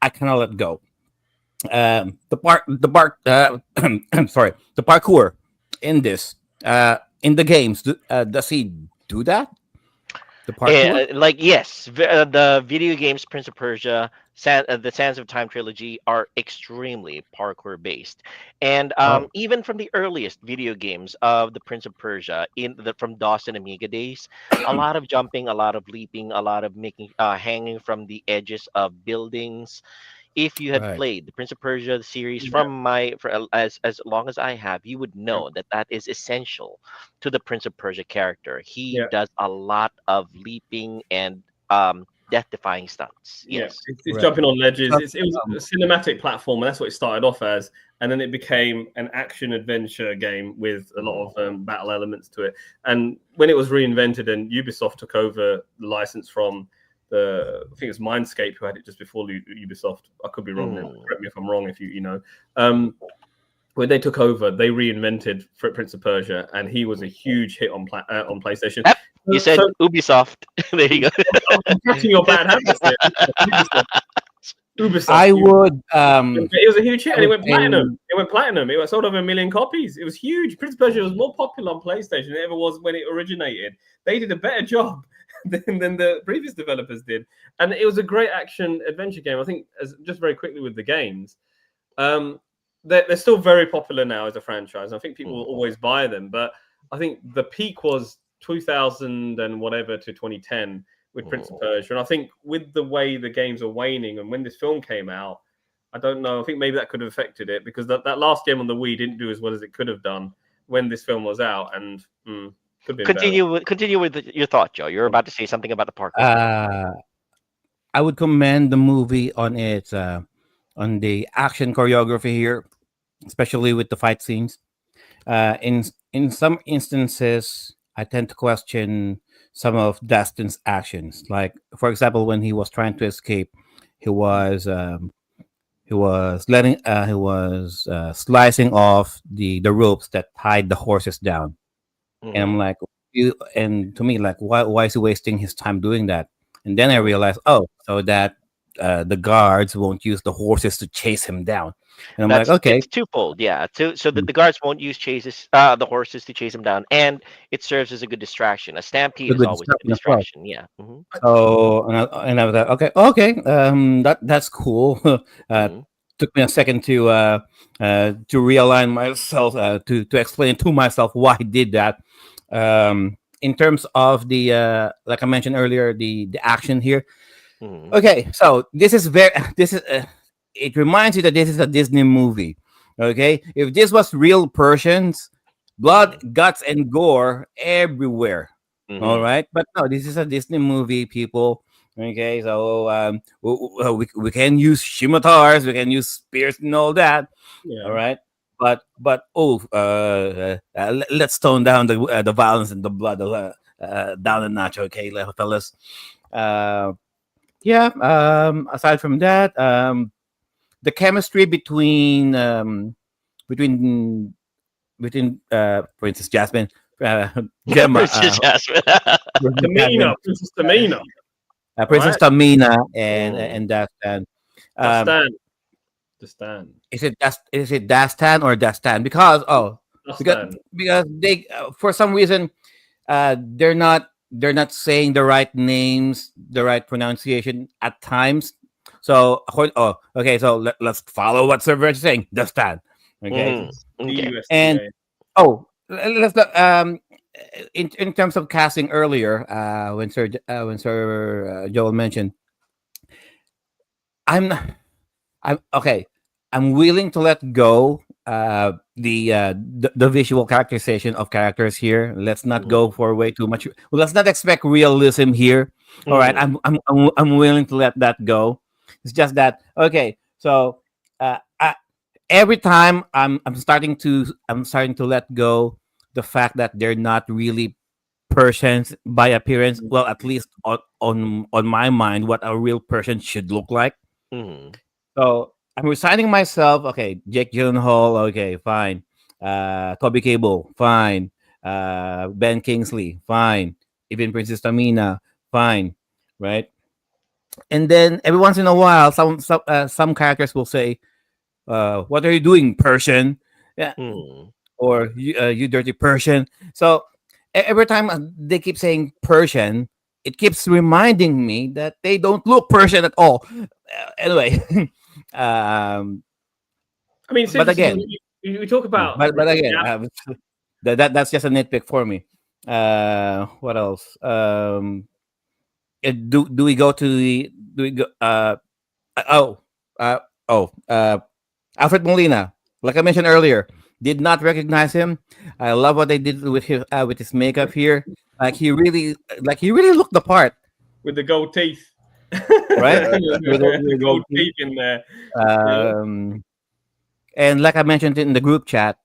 I cannot let go. Sorry, the parkour in this in the games. Does he do that? The parkour? Yes, the video games Prince of Persia, the Sands of Time trilogy are extremely parkour based, and even from the earliest video games of the Prince of Persia from DOS and Amiga days, a lot of jumping, a lot of leaping, a lot of making hanging from the edges of buildings. If you had played the Prince of Persia series as long as I have, you would know that is essential to the Prince of Persia character. He does a lot of leaping and death-defying stunts. Yes, it's jumping on ledges. It was a cinematic platform, and that's what it started off as. And then it became an action-adventure game with a lot of battle elements to it. And when it was reinvented and Ubisoft took over the license from I think it was Mindscape who had it just before Ubisoft. I could be wrong. Correct me if I'm wrong. If you know, when they took over, they reinvented Prince of Persia, and he was a huge hit on PlayStation. Yep. You said Ubisoft. There you go. I'm catching your bad habits there. Ubisoft. I would. It was a huge hit, and it went platinum. It sold over 1 million copies. It was huge. Prince of Persia was more popular on PlayStation than it ever was when it originated. They did a better job than the previous developers did, and it was a great action adventure game. I think, just very quickly with the games, they're still very popular now as a franchise. I think people will always buy them, but I think the peak was 2000 and whatever to 2010 with Prince of Persia, and I think with the way the games are waning, and when this film came out, I don't know. I think maybe that could have affected it because that last game on the Wii didn't do as well as it could have done when this film was out, and. Continue with your thought, Joe. You're about to say something about the parkour. I would commend the movie on its on the action choreography here, especially with the fight scenes. In some instances, I tend to question some of Dastin's actions. Like, for example, when he was trying to escape, he was slicing off the ropes that tied the horses down. And I'm like, and to me, like, why is he wasting his time doing that? And then I realized, so that the guards won't use the horses to chase him down. And I'm like, okay, it's twofold, yeah. So that the guards won't use the horses to chase him down, and it serves as a good distraction. A stampede is always a distraction, yeah. So and I was like, okay, that's cool. Took me a second to realign myself, to explain to myself why I did that. In terms of the like I mentioned earlier, the action here. Okay, so it reminds you that this is a Disney movie. Okay, if this was real Persians, blood, guts, and gore everywhere. All Mhm. right, but no, this is a Disney movie, people. Okay, so we can use scimitars, we can use spears and all that. All Yeah. right, but let's tone down the violence and the blood down a notch, okay, fellas. Uh, yeah. Aside from that, the chemistry between Princess Jasmine, uh, Gemma, Princess Jasmine. Princess Tamina, Jasmine, Princess Tamina. Princess Right? Tamina, and Mm. Dastan. Um, Dastan. Dastan. is it Dastan or Dastan? Because because Dastan. because they for some reason they're not saying the right names, the right pronunciation at times. So okay, so let's follow what Server is saying. Dastan. Okay, Mhm. Okay. and DUSTA. let's not, in terms of casting earlier, when Sir Joel mentioned, I'm I'm okay. I'm willing to let go the visual characterization of characters here. Let's not Mhm. go for way too much. Well, let's not expect realism here. All right, Mhm. I'm willing to let that go. It's just that okay. So every time I'm starting to let go the fact that they're not really Persians by appearance. Well, at least on my mind, what a real person should look like. Mhm. So I'm resigning myself. Okay, Jake Gyllenhaal. Okay, fine. Toby Cable. Fine. Ben Kingsley. Fine. Even Princess Tamina. Fine. Right. And then every once in a while, some characters will say, "What are you doing, Persian?" Yeah, Mhm. or you dirty Persian. So every time they keep saying Persian, it keeps reminding me that they don't look Persian at all. Anyway, um, I mean, it's but interesting. again, We talk about but again, yeah, that's just a nitpick for me. What else? Do we go to the do we go? Oh, uh, oh, Alfred Molina, like I mentioned earlier, did not recognize him. I love what they did with his makeup here. Like he really looked the part, with the gold teeth. right? The With gold gold teeth. teeth in there. Yeah. Um, and like I mentioned in the group chat,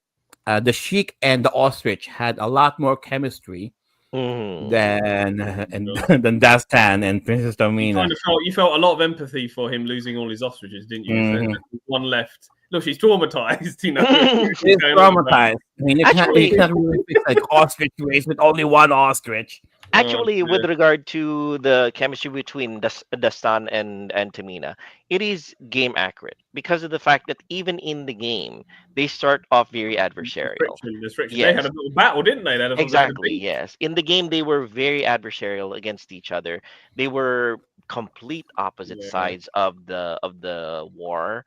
the Sheik and the ostrich had a lot more chemistry Mhm. than and than Dastan and Princess You kind Domina. of felt a lot of empathy for him losing all his ostriches, didn't you? So Hmm. one left. Look, she's traumatized. You know what's He's going on with traumatized. I mean, you Actually, can't really fix like ostrich race with only one ostrich. that. Actually, with Yeah. regard to the chemistry between Dastan and Tamina, it is game accurate because of the fact that even in the game, they start off very adversarial. There's friction. They had Yes, a little battle, didn't they? They had a exactly. beef. Yes, in the game, they were very adversarial against each other. They were complete opposite Yeah. sides of the war,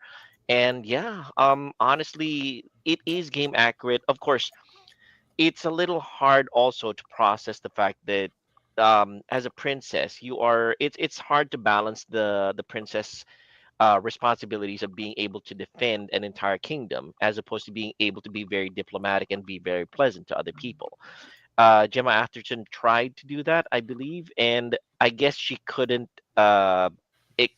and yeah, honestly, it is game accurate. Of course, it's a little hard also to process the fact that as a princess it's hard to balance the princess responsibilities of being able to defend an entire kingdom as opposed to being able to be very diplomatic and be very pleasant to other people. Gemma Atherton tried to do that, I believe, and I guess she couldn't it,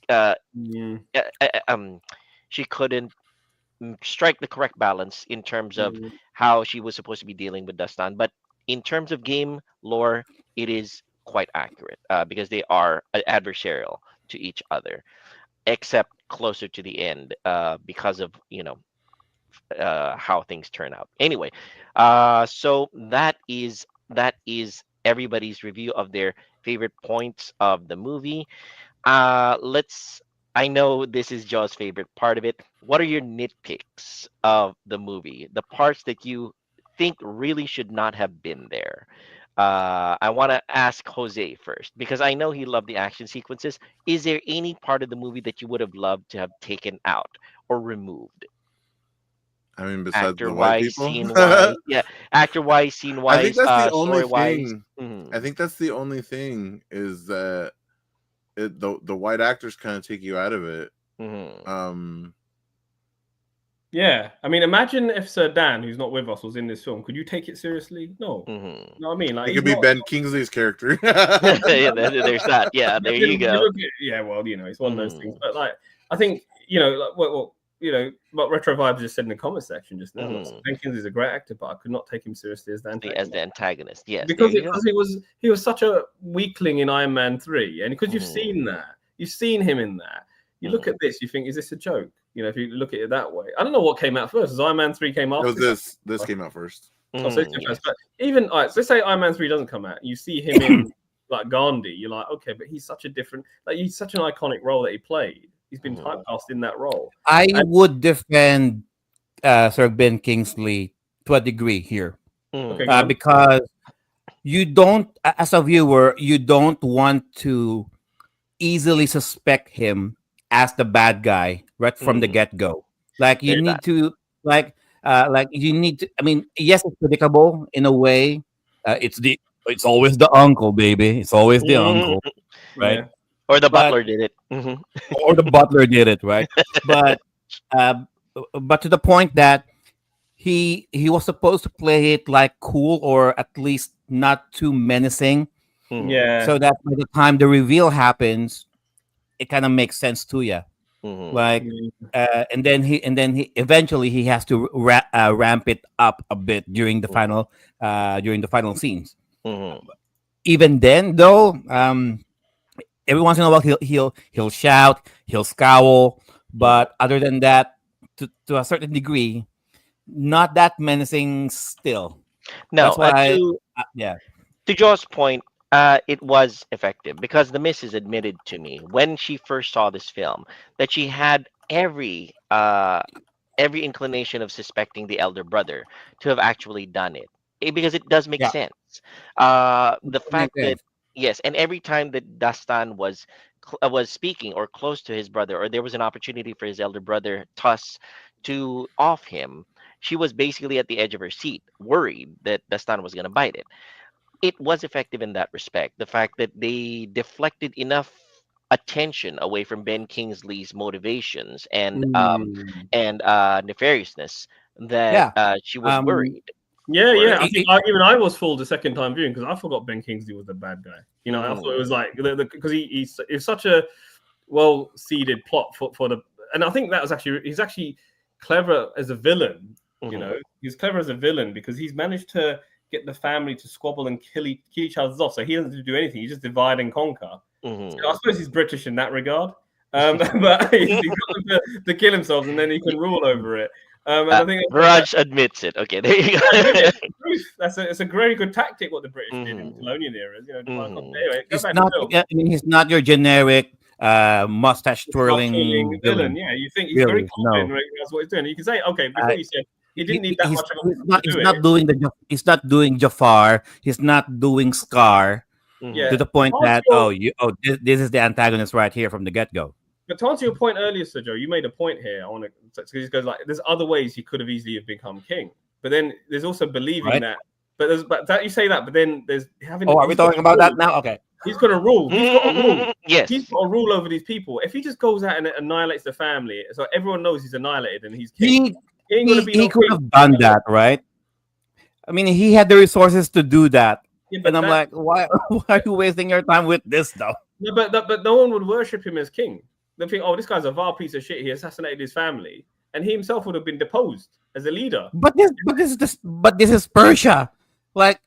Mm, uh, uh, um she couldn't strike the correct balance in terms of mm. how she was supposed to be dealing with Dustin. But in terms of game lore, it is quite accurate because they are adversarial to each other, except closer to the end because of how things turn out. Anyway, so that is everybody's review of their favorite points of the movie. Let's. I know this is Joe's favorite part of it. What are your nitpicks of the movie? The parts that you think really should not have been there. I want to ask Jose first because I know he loved the action sequences. Is there any part of the movie that you would have loved to have taken out or removed? I mean, besides Actor the white wise, people, scene wise, yeah. Actor wise, scene I think wise, that's the only story wise. thing. I think that's the only thing is that the white actors kind of take you out of it. Mm-hmm. Um, Yeah, I mean, imagine if Sir Dan, who's not with us, was in this film. Could you take it seriously? No. Mhm. You know what I mean? Like, It he's could be not. Ben Kingsley's character. Yeah, there's that. Yeah, there you go. Yeah, well, it's one of those things. Mhm. But like, I think like, what Retro Vibes just said in the comment section just now. Mhm. Ben Kingsley's a great actor, but I could not take him seriously as the As antagonist. the antagonist, yes. Because there you go. he was such a weakling in Iron Man 3, and because you've Mhm. seen that, you've seen him in that. You look at this, you think, is this a joke? If you look at it that way. I don't know what came out first. As Iron Man 3 came after. This came out first. Oh, so it's Mhm, first. But even all right, so let's say Iron Man 3 doesn't come out, you see him in like Gandhi, you're like, okay, but he's such a different, he's such an iconic role that he played. He's been typecast in that role. I would defend Sir Ben Kingsley to a degree here, Mhm. Okay, go on. because you don't, as a viewer, you don't want to easily suspect him as the bad guy right from the Mhm. get go. Like you There's need that. to, like you need to. I mean, yes, it's predictable in a way. It's always the uncle, baby. It's always the Mhm. uncle, right? Yeah. Or the But butler did it. Mhm. or the butler did it, right? But uh, but to the point that he was supposed to play it like cool, or at least not too menacing, Mhm. Yeah. so that by the time the reveal happens, it kind of makes sense to you. Mhm. Like, and then he eventually he has to ramp it up a bit during the final scenes. Mhm. Even then, though, every once in a while he'll shout, he'll scowl, but other than that, to a certain degree, not that menacing still. No, That's why, to yeah. Joe's point, it was effective because the missus admitted to me when she first saw this film that she had every inclination of suspecting the elder brother to have actually done it. Because it does make Yeah, sense. The it fact makes that sense. yes, and every time that Dastan was speaking or close to his brother, or there was an opportunity for his elder brother Tuss to off him, she was basically at the edge of her seat, worried that Dastan was going to bite it. It was effective in that respect. The fact that they deflected enough attention away from Ben Kingsley's motivations Mm. and nefariousness that Yeah. she was Um. worried. Yeah, Worried. I think even I was fooled the second time viewing because I forgot Ben Kingsley was the bad guy. I thought it was like because he's such a well seeded plot for the, and I think that was he's actually clever as a villain. He's clever as a villain because he's managed to get the family to squabble and kill each other off. So he doesn't do anything; he just divide and conquer. Mhm. So I suppose he's British in that regard, but he's got them to kill themselves and then he can rule over it. And I think Viraj admits it. Okay, there you go. it's a very good tactic what the British did in Mhm. colonial eras. Mhm. Anyway, go He's back to not. film. I mean, he's not your generic mustache twirling Villain. villain. Yeah, you think he's very Really, confident. no. Right? That's what he's doing. You can say, okay, before you said he didn't need that He's, much of a he's to not. do He's it. not doing He's not doing Jafar. He's not doing Scar. Yeah. To the point To answer that your- this is the antagonist right here from the get go. But to answer your point earlier, Sir Joe, you made a point here. I want to because he goes like, there's other ways he could have easily have become king, but then there's also believing Right. that. But that you say that, but then there's having. Oh, are we he's got talking to about that rule. now? Okay. He's got to rule. He's got to rule. Yes. He's got a rule over these people. If he just goes out and annihilates the family, so everyone knows he's annihilated and he's king, he ain't gonna be He no could king. have done that, right? I mean, he had the resources to do that. Yeah, but And I'm like, why are you wasting your time with this stuff? No, but no one would worship him as king. They think, oh, this guy's a vile piece of shit. He assassinated his family, and he himself would have been deposed as a leader. But this is Persia. Like,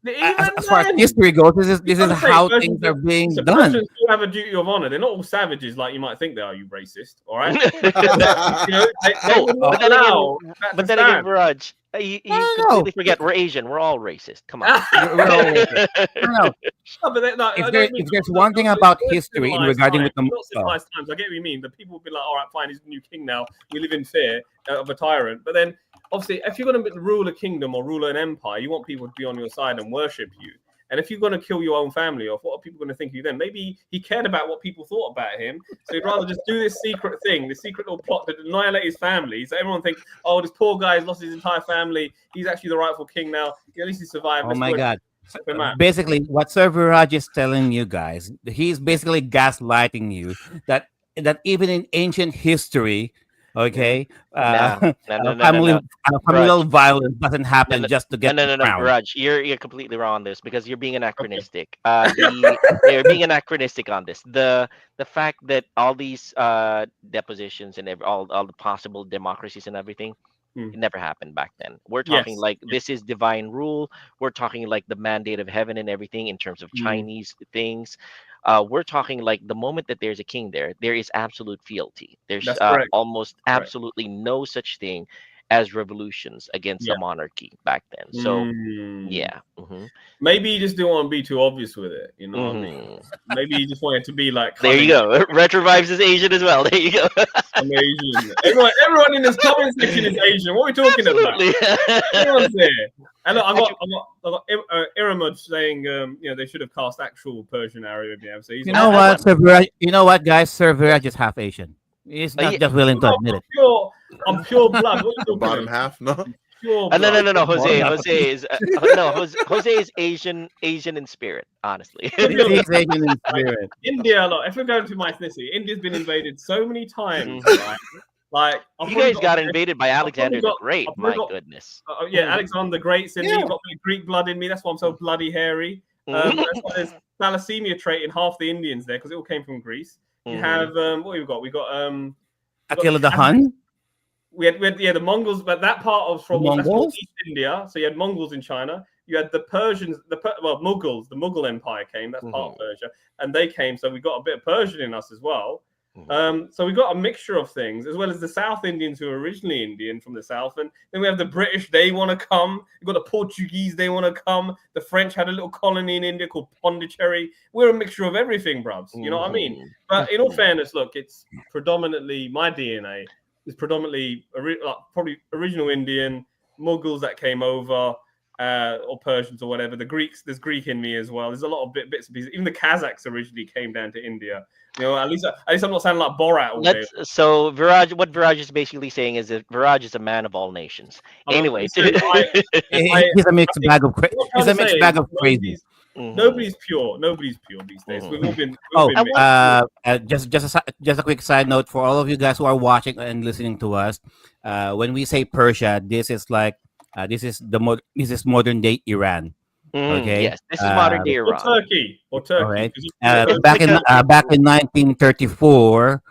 as far as history goes, this is how things are being done. Persians do have a duty of honor. They're not all savages like you might think they are. You racist, all right? They would not allow that But to then again, stand. Viraj, you completely forget we're Asian. We're all racist. Come on. We're all racist. No, No, but if there's one thing about history in regarding with the not civilized times. I get what you mean. The people would be like, all right, fine, he's the new king now. We live in fear of a tyrant. But then, obviously, if you're going to rule a kingdom or rule an empire, you want people to be on your side and worship you. And if you're going to kill your own family off, what are people going to think of you then? Maybe he cared about what people thought about him. So he'd rather just do this secret thing, this secret little plot to annihilate his family. So everyone thinks, oh, this poor guy has lost his entire family. He's actually the rightful king now. At least he survived. Oh my God. BitMap. Basically, what Sir Viraj is telling you guys, he's basically gaslighting you that even in ancient history, Okay, No, no, no, no, no, family no. familial Viraj, violence doesn't no, happen no, just to no, get no, the no, no, crown. Viraj, you're completely wrong on this because you're being Okay. anachronistic. You're being anachronistic on this. The fact that all these depositions and all the possible democracies and everything, Hmm. it never happened back then. We're talking Yes. like Yes. this is divine rule. We're talking like the mandate of heaven and everything in terms of Mm. Chinese things. We're talking like the moment that there's a king there, there is absolute fealty. There's That's correct. almost Correct. absolutely no such thing as revolutions against Yeah. a monarchy back then. So Mm. yeah. Hmm. Maybe he just didn't want to be too obvious with it. You know what I mean? Hmm. Maybe he just wanted to be like There you cunning. go. Retro Vibes is Asian as well. There you go. I'm Asian. Everyone in this comment section is Asian. What are we talking about? Absolutely. Everyone's there. And look, I Actually- got Iramud saying, they should have cast actual Persian Arabian. So he's You know what, Sir Viraj? You know what, guys? Sir Viraj is half Asian. He's not yeah. just willing to admit it. I'm pure blood. What are you The talking bottom about? half, no. Pure No, blood. no. Jose Bottom. is Jose is Asian in spirit. Honestly. He's Asian in spirit. India, look, if we're going to my ethnicity, India's been invaded so many times, Mhm. right? Like, I've You probably guys got a bit- invaded by Alexander the got- Great. I've probably My got- goodness. Alexander the Great said Yeah. he's got a bit of Greek blood in me. That's why I'm so bloody hairy. Mhm. That's why there's thalassemia trait in half the Indians there because it all came from Greece. You Mhm. have what we've got? We got Attila the Hun. we had the Mongols, but that part of from The that's Mongols? East India. So you had Mongols in China. You had the Persians, Mughals. The Mughal Empire came. That's part of Persia, and they came. So we got a bit of Persian in us as well. So we got a mixture of things, as well as the South Indians who are originally Indian from the South, and then we have the British. They want to come. We've got the Portuguese. They want to come. The French had a little colony in India called Pondicherry. We're a mixture of everything, bruvs. You know what I mean? But in all fairness, look, it's predominantly my DNA is predominantly probably original Indian, Mughals that came over, or Persians or whatever. The Greeks, there's Greek in me as well. There's a lot of bits and pieces. Even the Kazakhs originally came down to India. You know, at least I'm not sounding like Borat all day. So Viraj, what Viraj is basically saying is that Viraj is a man of all nations. Anyway, He's a mixed bag of crazy. He's a mixed bag of crazy. Nobody's pure. Nobody's pure these days. We've all been. Just a quick side note for all of you guys who are watching and listening to us. When we say Persia, this is like this is modern day Iran. Okay. Yes, this is modern day Iran. Or Turkey. All right. Because Back in 1934.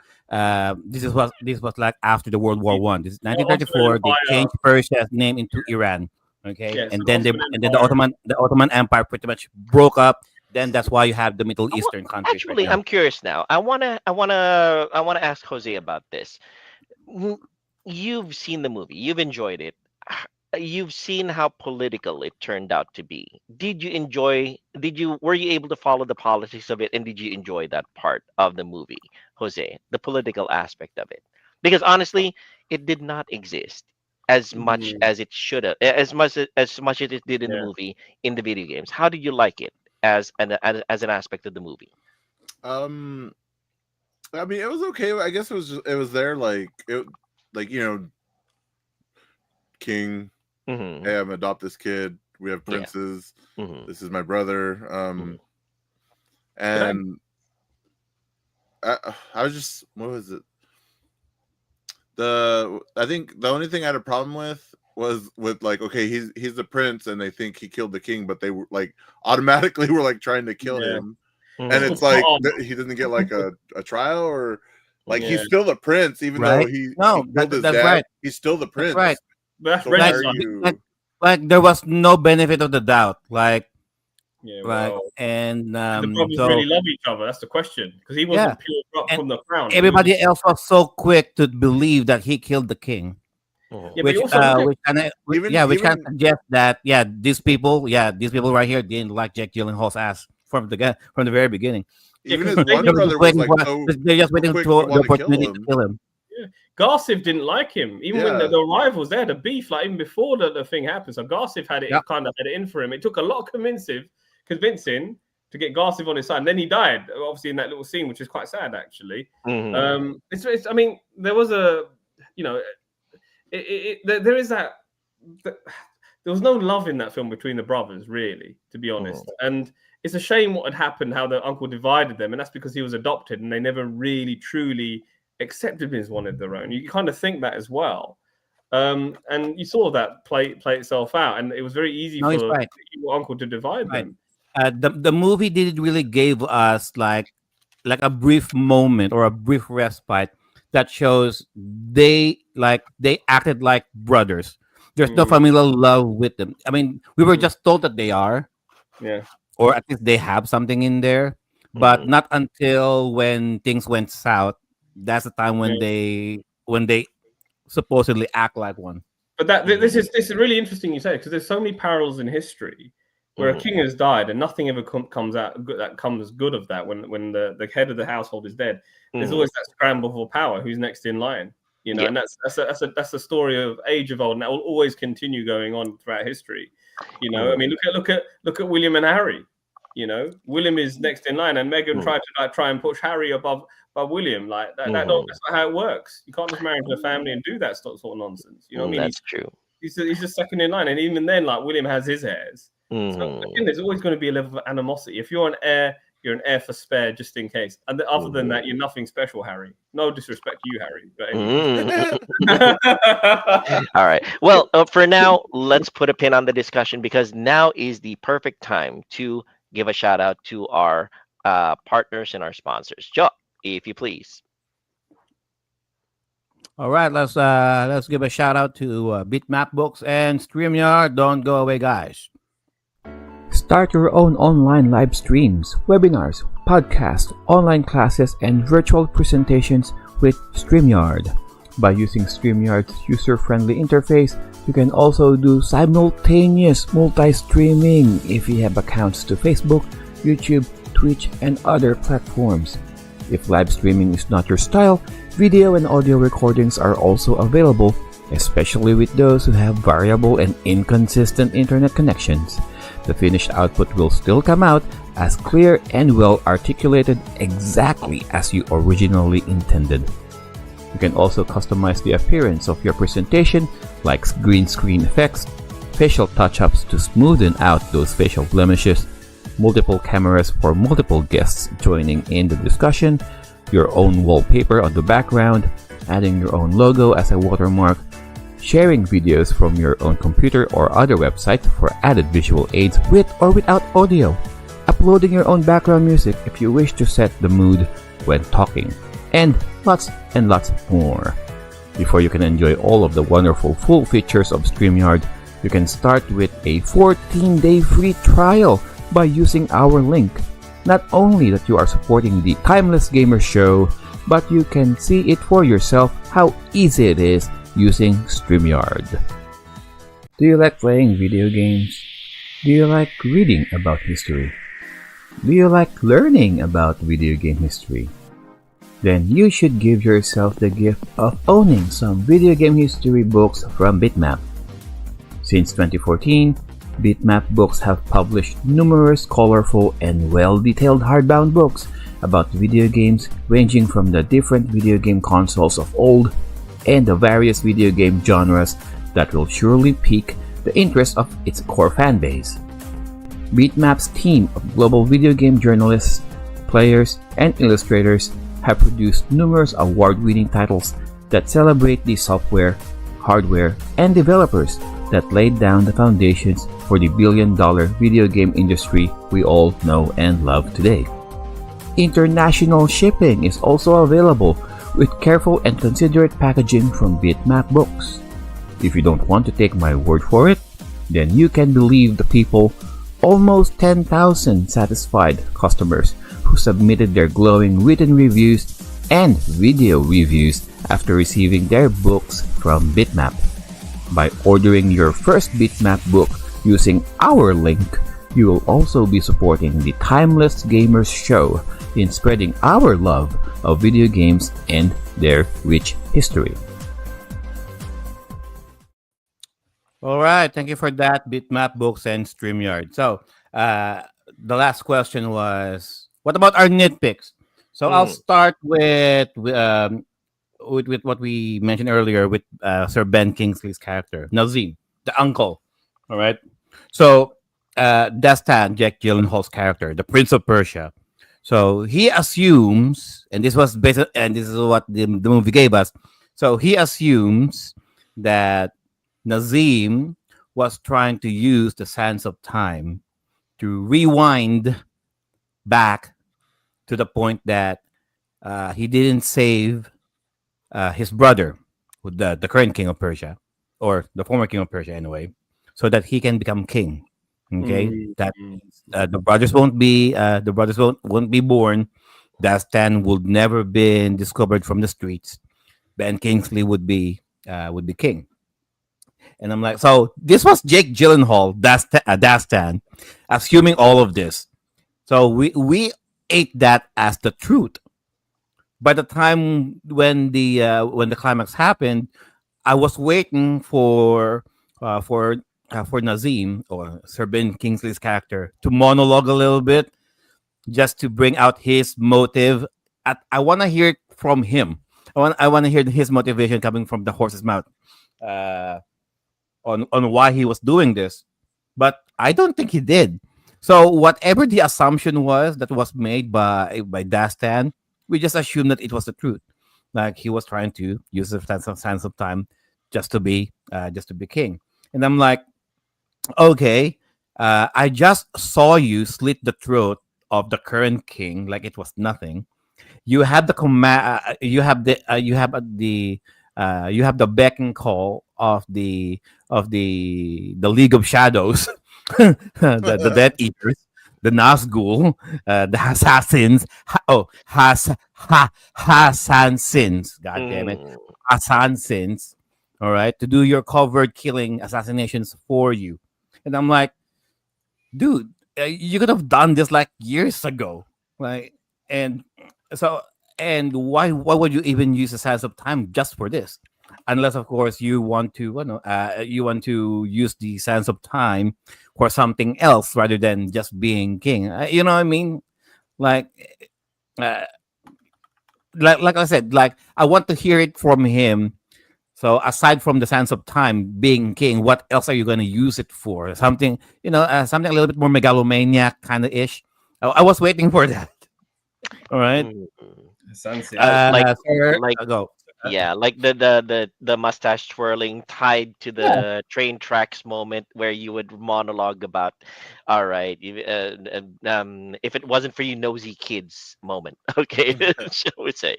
This was like after the World War One. This is 1934. They changed Persia's name into Iran. Okay, Yes, and then the Ottoman Empire pretty much broke up. Then that's why you have the Middle Eastern countries. Actually, right now. I'm curious now. I wanna ask Jose about this. You've seen the movie. You've enjoyed it. You've seen how political it turned out to be. Were you able to follow the politics of it, and did you enjoy that part of the movie, Jose, the political aspect of it? Because honestly, it did not exist as much as it should have, as much as it did in the movie, in the video games. How did you like it as an aspect of the movie? I mean, it was okay. I guess it was there, king. Hey, I'm adopt this kid. We have princes. This is my brother. And I was just, what was it? I think the only thing I had a problem with was with okay, he's the prince, and they think he killed the king, but they were automatically were trying to kill him, and it's he doesn't get a trial, or he's still the prince, even though he killed his dad. Right. He's still the prince. Right. That's so like there was no benefit of the doubt. The brothers really love each other. That's the question, because he wasn't pure up from the crown. Everybody else was so quick to believe that he killed the king, which kind of suggests that these people right here didn't like Jack Gyllenhaal's ass from the very beginning. Even his younger brother was they're just waiting for the opportunity to kill him. Garciv didn't like him, even when the rivals. They had a beef, even before the thing happened. So Garciv had it kind of had it in for him. It took a lot of convincing to get Garciv on his side. And then he died, obviously, in that little scene, which is quite sad, actually. It's I mean, there was there is that. There was no love in that film between the brothers, really, to be honest. And it's a shame what had happened, how the uncle divided them, and that's because he was adopted, and they never really truly accepted him as one of their own. You kind of think that as well. And you saw that play itself out, and it was very easy for your uncle to divide them. The movie didn't really give us like a brief moment or a brief respite that shows they acted like brothers. There's no familial love with them. I mean, we were just told that they are, or at least they have something in there, but not until when things went south. That's the time when they supposedly act like one. But this is really interesting you say, because there's so many parallels in history where a king has died and nothing ever comes out that comes good of that. When the head of the household is dead, there's always that scramble for power. Who's next in line? You know, and that's a story of age of old, and that will always continue going on throughout history. You know, I mean, look at William and Harry. You know, William is next in line, and Meghan tried to try and push Harry above William. Like that's not how it works. You can't just marry into a family and do that sort of nonsense. You know what I mean? That's true. He's just second in line, and even then, like William has his heirs. So again, there's always going to be a level of animosity. If you're an heir, you're an heir for spare, just in case. And other than that, you're nothing special, Harry. No disrespect to you, Harry. But anyway. All right. Well, for now, let's put a pin on the discussion, because now is the perfect time to give a shout out to our partners and our sponsors. Joe, if you please. All right, let's give a shout out to BitMap Books and Streamyard. Don't go away, guys. Start your own online live streams, webinars, podcasts, online classes, and virtual presentations with Streamyard. By using Streamyard's user-friendly interface, you can also do simultaneous multi-streaming if you have accounts to Facebook, YouTube, Twitch, and other platforms. If live streaming is not your style, video and audio recordings are also available, especially with those who have variable and inconsistent internet connections. The finished output will still come out as clear and well articulated, exactly as you originally intended. You can also customize the appearance of your presentation, like green screen effects, facial touch-ups to smoothen out those facial blemishes, multiple cameras for multiple guests joining in the discussion, your own wallpaper on the background, adding your own logo as a watermark, sharing videos from your own computer or other website for added visual aids with or without audio, uploading your own background music if you wish to set the mood when talking, and lots more. Before you can enjoy all of the wonderful full features of StreamYard, you can start with a 14-day free trial by using our link. Not only that you are supporting the Timeless Gamers Show, but you can see it for yourself how easy it is using StreamYard. Do you like playing video games? Do you like reading about history? Do you like learning about video game history? Then you should give yourself the gift of owning some video game history books from BitMap. Since 2014, BitMap Books have published numerous colorful and well-detailed hardbound books about video games, ranging from the different video game consoles of old and the various video game genres that will surely pique the interest of its core fanbase. BitMap's team of global video game journalists, players, and illustrators have produced numerous award-winning titles that celebrate the software, hardware, and developers that laid down the foundations for the billion-dollar video game industry we all know and love today. International shipping is also available with careful and considerate packaging from BitMap Books. If you don't want to take my word for it, then you can believe the people, almost 10,000 satisfied customers who submitted their glowing written reviews and video reviews after receiving their books from BitMap. By ordering your first BitMap book using our link, you will also be supporting the Timeless Gamers Show in spreading our love of video games and their rich history. All right, thank you for that, BitMap Books and StreamYard. So, the last question was, what about our nitpicks? So I'll start with what we mentioned earlier with Sir Ben Kingsley's character, Nazim, the uncle. All right. So Destan, Jack Gyllenhaal's character, the Prince of Persia. So he assumes, and this was based, and this is what the movie gave us. So he assumes that Nazim was trying to use the sands of time to rewind back to the point that he didn't save his brother, the current king of Persia, or the former king of Persia anyway, so that he can become king. Okay, that the brothers won't be born. Dastan would never been discovered from the streets. Ben Kingsley would be king. And I'm like, so this was Jake Gyllenhaal, Dastan, assuming all of this. So we ate that as the truth. By the time when the climax happened, I was waiting for Nazim or Sir Ben Kingsley's character to monologue a little bit, just to bring out his motive. I want to hear it from him. I want to hear his motivation coming from the horse's mouth, uh, on why he was doing this. But I don't think he did. So whatever the assumption was that was made by Dastan, we just assumed that it was the truth. Like he was trying to use the sense of time just to be king. And I'm like, okay, I just saw you slit the throat of the current king like it was nothing. You have the command. You have the beck and call of the League of Shadows, the Death Eaters, the Nazgul, the Assassins. Hassan sins. God damn it, Mm. Hassan sins. All right, to do your covert killing assassinations for you, and I'm like, dude, you could have done this like years ago, like, and so, and why would you even use the sands of time just for this? Unless, of course, you want to use the sands of time for something else rather than just being king. You know what I mean? Like, uh, like I said, like I want to hear it from him. So aside from the sands of time being king, what else are you going to use it for? Something, something a little bit more megalomaniac kind of ish. I was waiting for that. All right. Mm. Sansi. Like Sir, like go. yeah, like the mustache twirling tied to Yeah. the train tracks moment where you would monologue about, all right, if it wasn't for you nosy kids moment, okay, shall we say,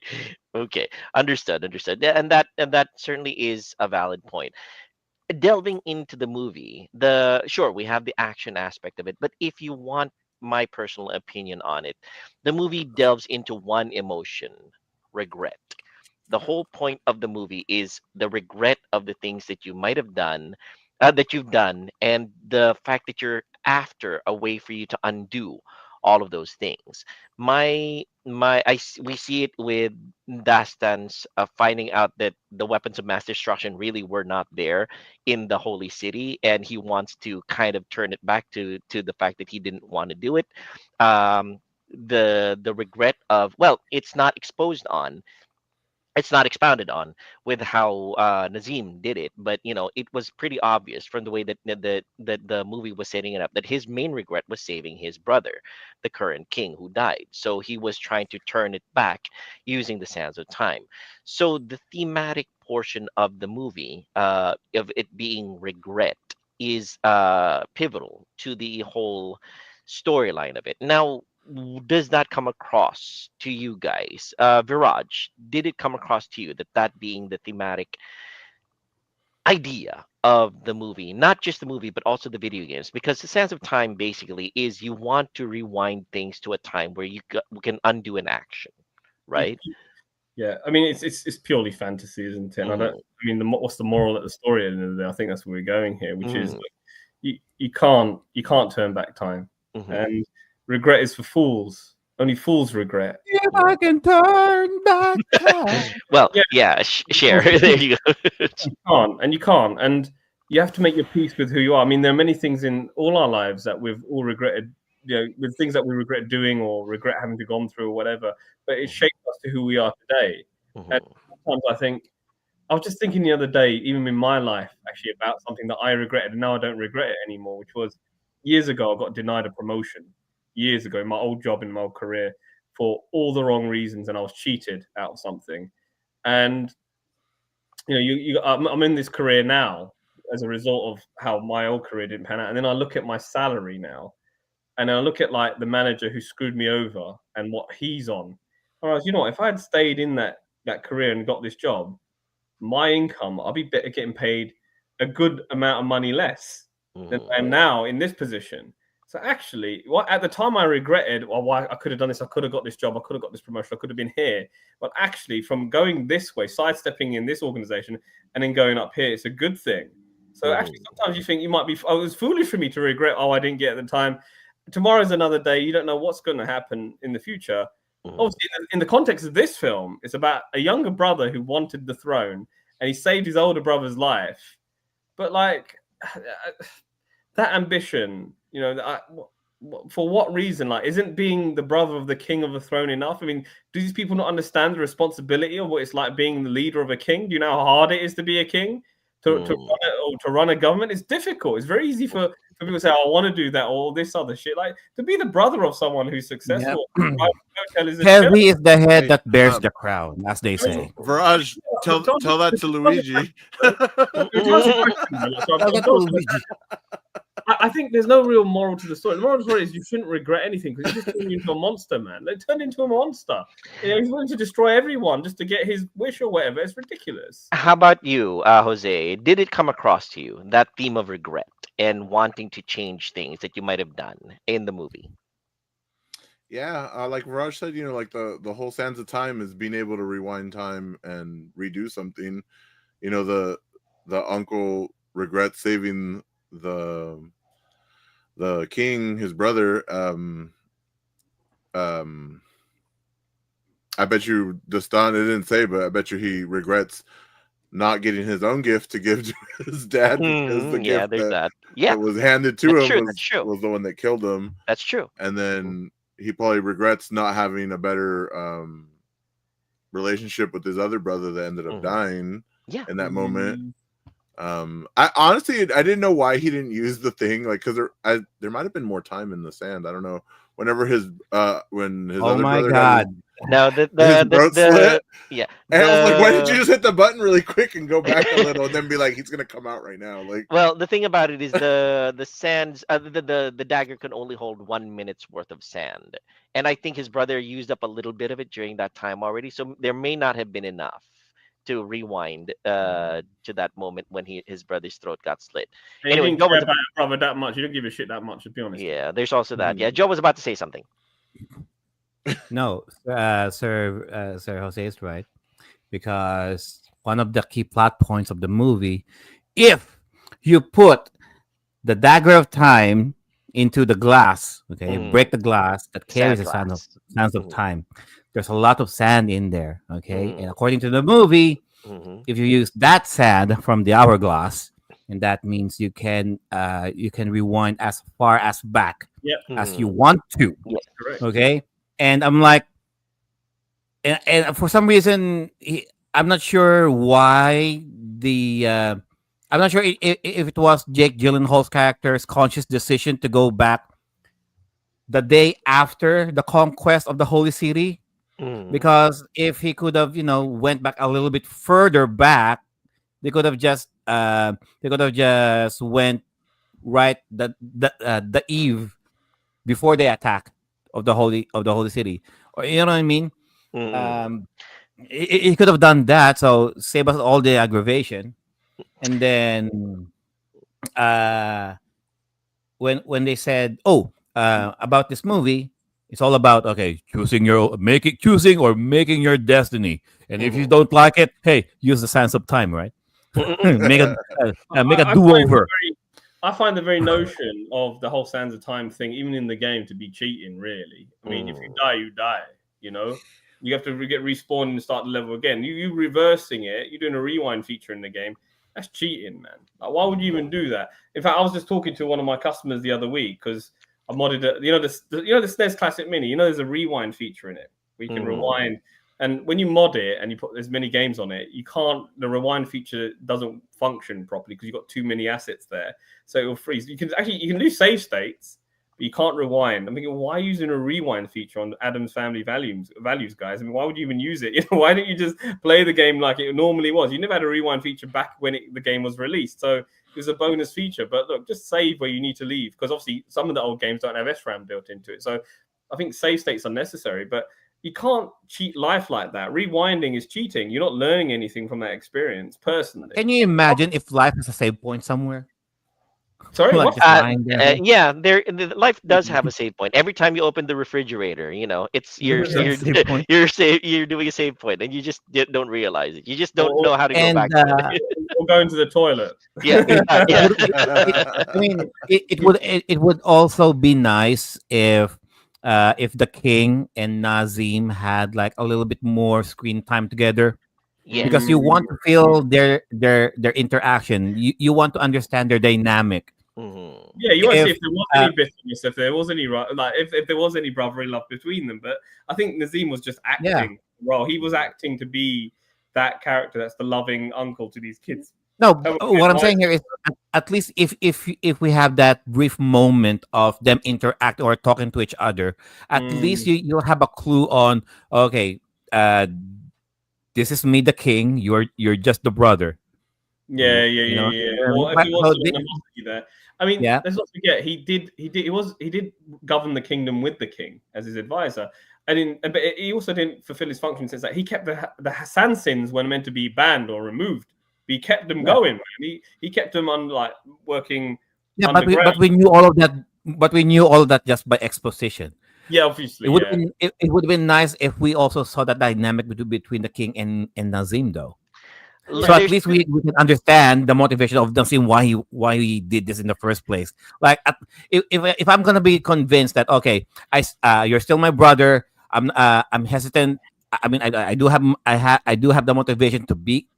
okay, understood, yeah, and that certainly is a valid point. Delving into the movie, the sure we have the action aspect of it, but if you want my personal opinion on it, the movie delves into one emotion: regret. The whole point of the movie is the regret of the things that you might have done, that you've done, and the fact that you're after a way for you to undo all of those things. We see it with Dastan's finding out that the weapons of mass destruction really were not there in the holy city, and he wants to kind of turn it back to the fact that he didn't want to do it. The regret of, well, it's not expounded on with how Nazim did it, but it was pretty obvious from the way that the movie was setting it up that his main regret was saving his brother, the current king who died. So he was trying to turn it back using the sands of time. So the thematic portion of the movie, of it being regret, is pivotal to the whole storyline of it. Now, does that come across to you guys? Viraj, did it come across to you that being the thematic idea of the movie, not just the movie, but also the video games? Because the sense of time basically is you want to rewind things to a time where can undo an action, right? Yeah, I mean it's purely fantasy, isn't it? And I don't. Mhm, I mean, what's the moral at the story at the end of the day? I think that's where we're going here, which is mhm, like, you can't turn back time, mhm. and regret is for fools. Only fools regret. If I can turn back time. Well, Yeah, yeah, share. There you go. you can't, and you have to make your peace with who you are. I mean, there are many things in all our lives that we've all regretted. With things that we regret doing or regret having to gone through or whatever. But it shaped us to who we are today. And Mhm, sometimes I think I was just thinking the other day, even in my life, actually about something that I regretted, and now I don't regret it anymore. Which was years ago, I got denied a promotion. Years ago, in my old job, in my old career, for all the wrong reasons, and I was cheated out of something. And I'm in this career now as a result of how my old career didn't pan out. And then I look at my salary now, and I look at like the manager who screwed me over and what he's on. And I was, if I had stayed in that career and got this job, my income, I'll be getting paid a good amount of money less than I am now in this position. So actually, at the time I regretted, why I could have done this, I could have got this job, I could have got this promotion, I could have been here. But actually, from going this way, sidestepping in this organization, and then going up here, it's a good thing. So actually, sometimes you think you might be, it was foolish for me to regret, I didn't get at the time. Tomorrow's another day. You don't know what's going to happen in the future. Obviously, in the context of this film, it's about a younger brother who wanted the throne, and he saved his older brother's life. But like that ambition, for what reason? Like, isn't being the brother of the king of the throne enough? I mean, do these people not understand the responsibility of what it's like being the leader of a king? Do you know how hard it is to be a king? To run a government? It's difficult. It's very easy for people to say, I want to do that, or all this other shit. Like, to be the brother of someone who's successful. Heavy is the head that bears the crown, as they say. Viraj, tell that to Luigi. I think there's no real moral to the story. The moral of the story is you shouldn't regret anything, because you just turned into a monster, man. They turned into a monster. He's willing to destroy everyone just to get his wish or whatever. It's ridiculous. How about you, Jose? Did it come across to you, that theme of regret and wanting to change things that you might have done in the movie? Yeah, like Viraj said, like the whole Sands of Time is being able to rewind time and redo something. The uncle regrets saving the king, his brother. I bet you Destan, it didn't say, but I bet you he regrets not getting his own gift to give to his dad, because the gift that was handed to him was the one that killed him. That's true. And then he probably regrets not having a better relationship with his other brother that ended up dying in that moment. I honestly, I didn't know why he didn't use the thing, like, because there might have been more time in the sand. I don't know. Whenever when his other brother God. No, his throat slit. Yeah. And I was like, why did you just hit the button really quick and go back a little and then be like, he's gonna come out right now? Like, well, the thing about it is the sands, the dagger can only hold 1 minute's worth of sand, and I think his brother used up a little bit of it during that time already. So there may not have been enough to rewind to that moment when his brother's throat got slit. And anyway, you didn't care about your brother that much. You don't give a shit that much, to be honest. Yeah, there's also that. Yeah, Joe was about to say something. No, Sir Jose is right, because one of the key plot points of the movie, if you put the dagger of time into the glass, break the glass that carries the sands of time. There's a lot of sand in there, and according to the movie, if you use that sand from the hourglass, and that means you can rewind as far as back as you want to. Yes, correct. Okay. And I'm like, and for some reason, I'm not sure why I'm not sure if it was Jake Gyllenhaal's character's conscious decision to go back the day after the conquest of the Holy City, because if he could have, went back a little bit further back, they could have just went right the eve before they attack of the holy city, or you know what I mean. He could have done that, so save us all the aggravation. And then when they said about this movie, it's all about choosing or making your destiny, and if you don't like it, hey, use the sands of time, right? make a do-over. I find the very notion of the whole sands of time thing, even in the game, to be cheating, really. I mean, if you die, you die, You have to get respawned and start the level again. You reversing it, you're doing a rewind feature in the game. That's cheating, man. Like, why would you even do that? In fact, I was just talking to one of my customers the other week, because I modded it. The SNES Classic Mini, there's a rewind feature in it where you can rewind. And when you mod it and you put as many games on it, the rewind feature doesn't function properly because you've got too many assets there. So it will freeze. You can do save states, but but you can't rewind. I'm thinking, why are you using a rewind feature on Adam's Family values, guys? I mean, why would you even use it? Why don't you just play the game like it normally was? You never had a rewind feature back when the game was released, so it was a bonus feature. But look, just save where you need to leave, because obviously some of the old games don't have SRAM built into it. So I think save states are necessary, but you can't cheat life like that. Rewinding is cheating. You're not learning anything from that experience, personally. Can you imagine if life has a save point somewhere? Sorry, Like what? just lying there. Yeah, life does have a save point. Every time you open the refrigerator, it's There's a save point. you're doing a save point, and you just don't realize it. You just don't know how to go And back to it. Or going to the toilet. Yeah, yeah. I mean, it would also be nice if the king and Nazim had like a little bit more screen time together, Yeah. because you want to feel their interaction. You want to understand their dynamic. Mhm. Yeah, you want to see If, if there was any bitterness, if there was any if there was any brotherly love between them. But I think Nazim was just acting the role. He was acting to be that character that's the loving uncle to these kids. No, That was what I'm his saying here is at least if we have that brief moment of them interact or talking to each other, at least you'll have a clue on, okay, this is me, the king. You're just the brother. Yeah. Or if there was some animosity there. I mean, let's not forget he did govern the kingdom with the king as his advisor, but he also didn't fulfill his function, since that he kept the Hassan sins when meant to be banned or removed. But he kept them going. Man. He kept them on like working. Yeah, but we knew all of that. But we knew all of that just by exposition. Yeah, obviously. It would have been nice if we also saw that dynamic between the king and Nazim, though. So at least we can understand the motivation of Nazim, why he did this in the first place. Like, if I'm gonna be convinced that, okay, you're still my brother, I'm hesitant. I mean, I do have the motivation to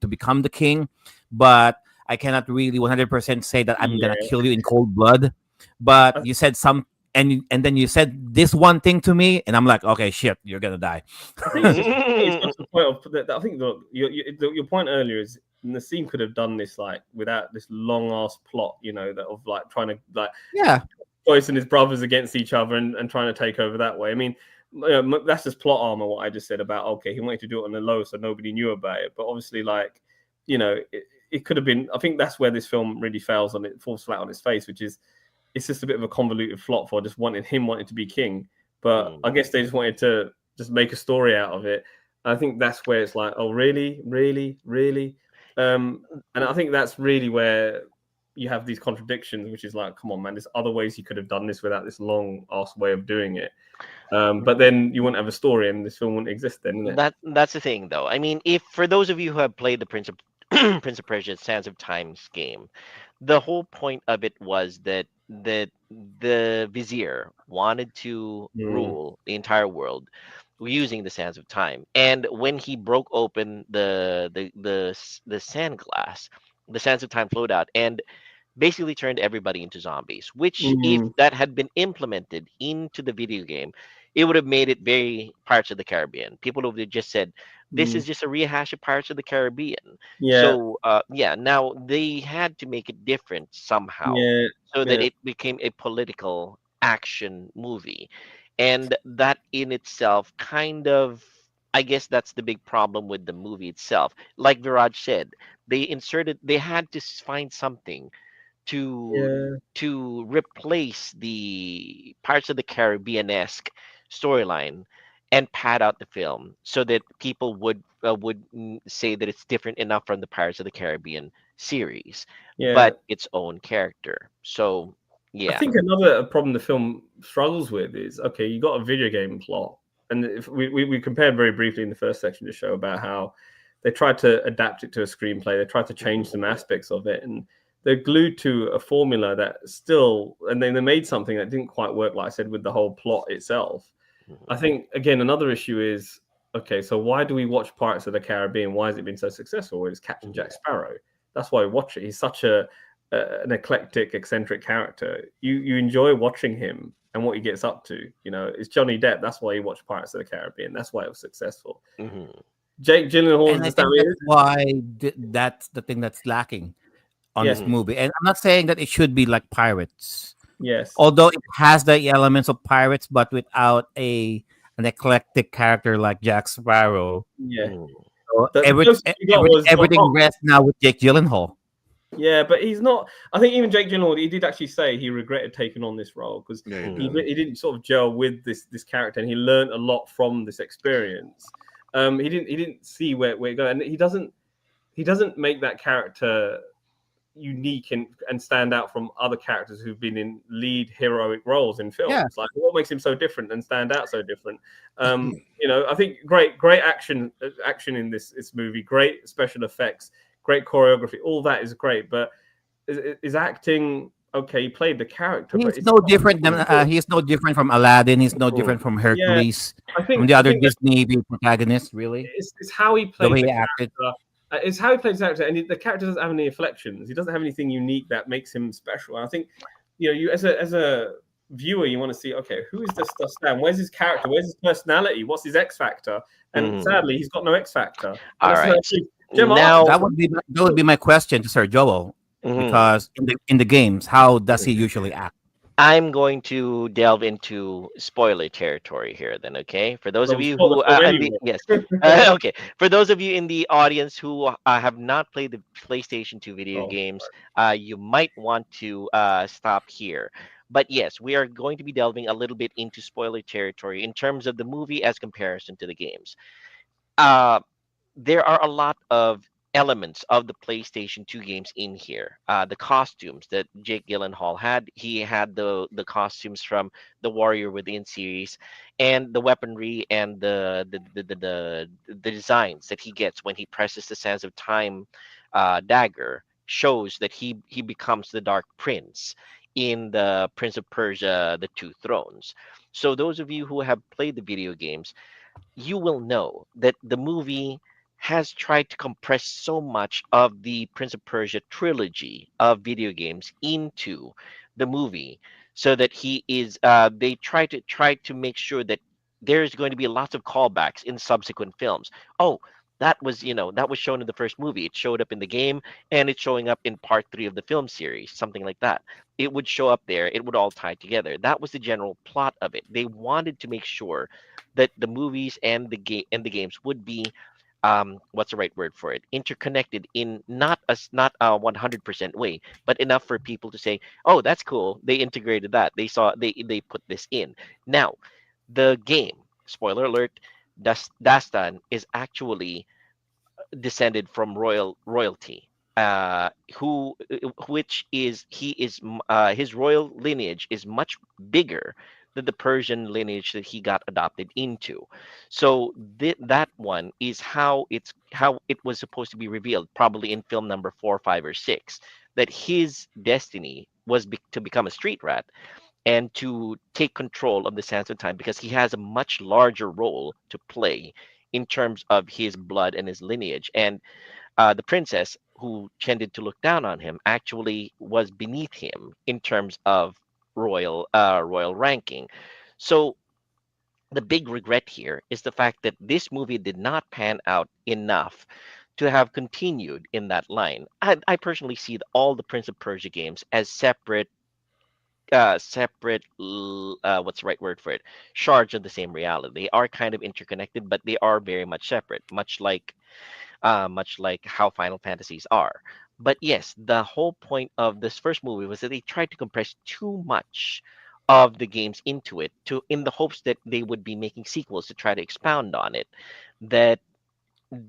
become the king, but I cannot really 100% say that I'm gonna kill you in cold blood. But you said and then you said this one thing to me, and I'm like, okay, shit, you're gonna die. I think it's got to the point of, I think your point earlier is Nassim could have done this like without this long ass plot, that of like trying to like poison his brothers against each other and trying to take over that way. I mean, that's just plot armor. What I just said about, okay, he wanted to do it on the low so nobody knew about it, but obviously, like, it could have been. I think that's where this film really falls flat on its face, which is, it's just a bit of a convoluted plot for just wanting to be king. But I guess they just wanted to just make a story out of it. I think that's where it's like, oh, really? And I think that's really where you have these contradictions, which is like, come on, man, there's other ways you could have done this without this long ass way of doing it. But then you wouldn't have a story, and this film wouldn't exist then, innit? That's the thing, though. I mean, if for those of you who have played the Prince of Persia Sands of Times game, the whole point of it was that the vizier wanted to rule the entire world using the Sands of Time, and when he broke open the sand glass, the Sands of Time flowed out and basically turned everybody into zombies, which if that had been implemented into the video game, it would have made it very Pirates of the Caribbean. People would have just said, this is just a rehash of Pirates of the Caribbean. So now they had to make it different somehow, so that it became a political action movie. And that in itself kind of, I guess that's the big problem with the movie itself. Like Viraj said, they had to find something to replace the Pirates of the Caribbean-esque storyline and pad out the film so that people would say that it's different enough from the Pirates of the Caribbean series, but its own character. So I think another problem the film struggles with is, okay, you got a video game plot, and if we compared very briefly in the first section of the show about how they tried to adapt it to a screenplay, they tried to change some aspects of it, and they're glued to a formula that still, and then they made something that didn't quite work, like I said, with the whole plot itself. I think, again, another issue is, okay, so why do we watch Pirates of the Caribbean? Why has it been so successful? It's Captain Jack Sparrow. That's why we watch it. He's such an eclectic, eccentric character. You enjoy watching him and what he gets up to. It's Johnny Depp. That's why you watch Pirates of the Caribbean. That's why it was successful. Jake Gyllenhaal. And I think that's why that's the thing that's lacking on this movie. And I'm not saying that it should be like Pirates, Yes. Although it has the elements of pirates, but without an eclectic character like Jack Sparrow. Yeah. Mm. So The closest we got was everything rests now with Jake Gyllenhaal. Yeah, but he's not. I think even Jake Gyllenhaal, he did actually say he regretted taking on this role because Yeah, he didn't sort of gel with this character, and he learned a lot from this experience. He didn't see where it go, and he doesn't make that character unique and stand out from other characters who've been in lead heroic roles in films. Yeah. Like, what makes him so different and stand out so different? I think great action in this movie, great special effects, great choreography, all that is great. But is acting okay? He played the character, but He's it's no not different than he's no different from Aladdin. He's no different from Hercules. I think From the other that Disney protagonists, really. it's how he The played way the he acted. character. It's how he plays the character, and the character doesn't have any inflections. He doesn't have anything unique that makes him special. And I think, you as a viewer, you want to see, okay, who is this Stan? Where's his character? Where's his personality? What's his X factor? And sadly, he's got no X factor. All right. Now that would be my question to Sir Joel, because in the games, how does he usually act? I'm going to delve into spoiler territory here then, okay? For those of you who yes. Okay. For those of you in the audience who have not played the PlayStation 2 video games, you might want to stop here. But yes, we are going to be delving a little bit into spoiler territory in terms of the movie as comparison to the games. There are a lot of elements of the PlayStation 2 games in here. The costumes that Jake Gyllenhaal had, he had the costumes from the Warrior Within series, and the weaponry and the designs that he gets when he presses the Sands of Time dagger shows that he becomes the Dark Prince in the Prince of Persia: The Two Thrones. So those of you who have played the video games, you will know that the movie has tried to compress so much of the Prince of Persia trilogy of video games into the movie, so that they try to make sure that there's going to be lots of callbacks in subsequent films. Oh, that was shown in the first movie. It showed up in the game, and it's showing up in part 3 of the film series, something like that. It would show up there. It would all tie together. That was the general plot of it. They wanted to make sure that the movies and the games would be what's the right word for it, interconnected in not a 100% way, but enough for people to say, oh, that's cool, they integrated that, they put this in. Now, the game, spoiler alert, Dastan is actually descended from royalty, his royal lineage is much bigger than the Persian lineage that he got adopted into. So that one is how it was supposed to be revealed, probably in film number 4, 5, or 6, that his destiny was to become a street rat and to take control of the Sands of Time, because he has a much larger role to play in terms of his blood and his lineage. And the princess, who tended to look down on him, actually was beneath him in terms of royal ranking. So the big regret here is the fact that this movie did not pan out enough to have continued in that line. I personally see all the Prince of Persia games as separate what's the right word for it, shards of the same reality. They are kind of interconnected, but they are very much separate, much like how Final Fantasies are. But yes, the whole point of this first movie was that they tried to compress too much of the games into it, in the hopes that they would be making sequels to try to expound on it. That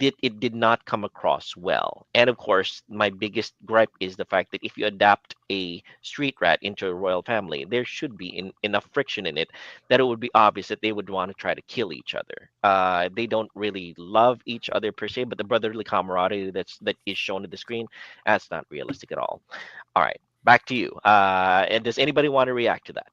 it did not come across well. And of course, my biggest gripe is the fact that if you adapt a street rat into a royal family, there should be enough friction in it that it would be obvious that they would want to try to kill each other. They don't really love each other per se, but the brotherly camaraderie that is shown on the screen, that's not realistic at all. All right, back to you. And does anybody want to react to that?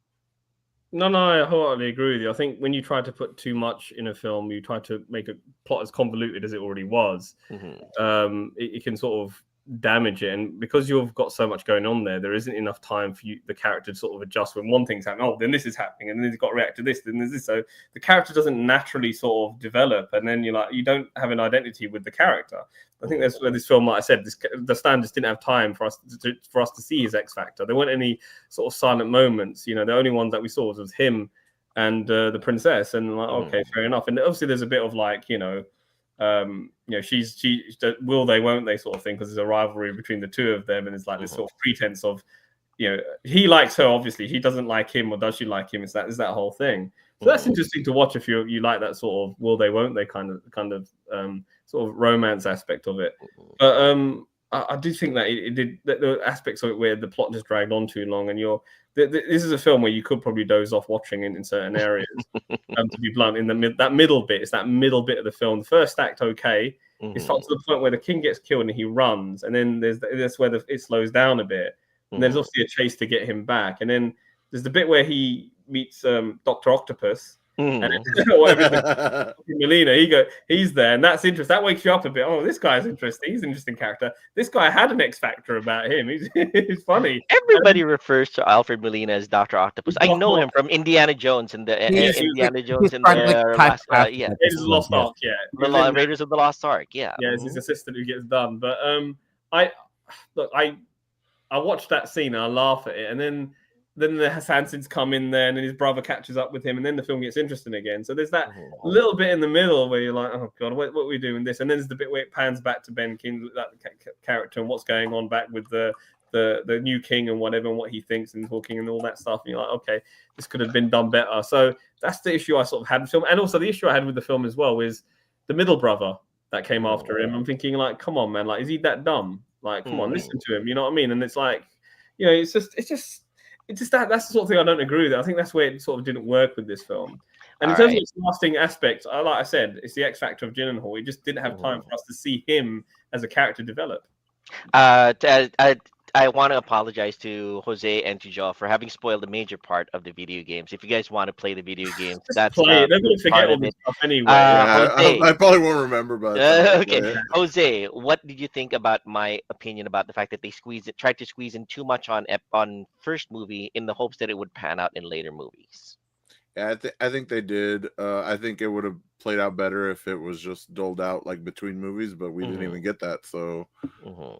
No, I wholeheartedly agree with you. I think when you try to put too much in a film, you try to make a plot as convoluted as it already was. Mm-hmm. It can sort of damage it, and because you've got so much going on there, there isn't enough time for the character to sort of adjust when one thing's happening. Oh, then this is happening, and then he's got to react to this, then there's this. So the character doesn't naturally sort of develop, and then you don't have an identity with the character. I think that's where this film, like I said, the standards didn't have time for us to see his X factor. There weren't any sort of silent moments. The only ones that we saw was him and the princess, and like, okay, fair enough. And obviously there's a bit of like, she's will they, won't they sort of thing, because there's a rivalry between the two of them, and it's like this sort of pretense of, he likes her, obviously he doesn't like him, or does she like him? Is that wole thing. So that's interesting to watch if you like that sort of will they, won't they kind of sort of romance aspect of it. But I do think that it did the aspects of it where the plot just dragged on too long, and this is a film where you could probably doze off watching in certain areas. To be blunt, in that middle bit, it's that middle bit of the film. The first act, okay, it starts to the point where the king gets killed and he runs, and then that's where it slows down a bit. And there's obviously a chase to get him back, and then there's the bit where he meets Dr. Octopus. And Melina, he's there, and that's interesting. That wakes you up a bit. Oh, this guy's interesting. He's an interesting character. This guy had an X factor about him. He's funny. Everybody refers to Alfred Molina as Dr. Octopus. I know him from Indiana Jones and the Indiana Jones and the Lost Ark. Yeah, the Raiders of the Lost Ark. Yeah, it's his assistant who gets done. But I watched that scene and I laugh at it, and then the assassins come in there, and then his brother catches up with him, and then the film gets interesting again. So there's that little bit in the middle where you're like, oh god, what are we doing this? And then there's the bit where it pans back to Ben King, that character, and what's going on back with the new king and whatever, and what he thinks and talking and all that stuff. And you're like, okay, this could have been done better. So that's the issue I sort of had with the film, and also the issue I had with the film as well is the middle brher that came after him. I'm thinking like, come on, man, like, is he that dumb? Like, come on, listen to him. You know what I mean? And it's like, it's just that's the sort of thing I don't agree with. I think that's where it sort of didn't work with this film. And in terms of its lasting aspects, like I said, it's the X factor of Gyllenhaal. We just didn't have time for us to see him as a character develop. I want to apologize to Jose and to Joe for having spoiled a major part of the video games. If you guys want to play the video games, that's play it. They're going to forget all this stuff anyway. I probably won't remember, but okay. Jose, what did you think about my opinion about the fact that they tried to squeeze in too much on first movie in the hopes that it would pan out in later movies? Yeah, I think they did. I think it would have played out better if it was just doled out like between movies, but we didn't even get that. So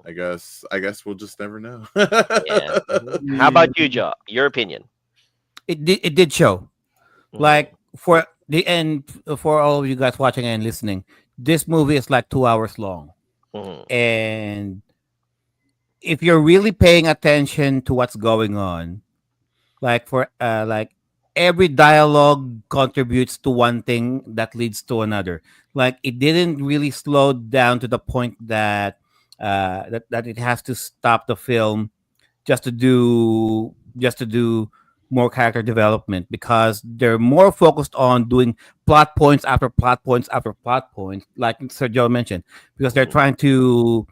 I guess we'll just never know. Yeah. How about you, Joe? Your opinion? It did show. Like for the end, for all of you guys watching and listening, this movie is like 2 hours long, and if you're really paying attention to what's going on, like every dialogue contributes to one thing that leads to another. Like it didn't really slow down to the point that that it has to stop the film just to do more character development, because they're more focused on doing plot points after plot points after plot points, like Sir Joe mentioned, because they're trying to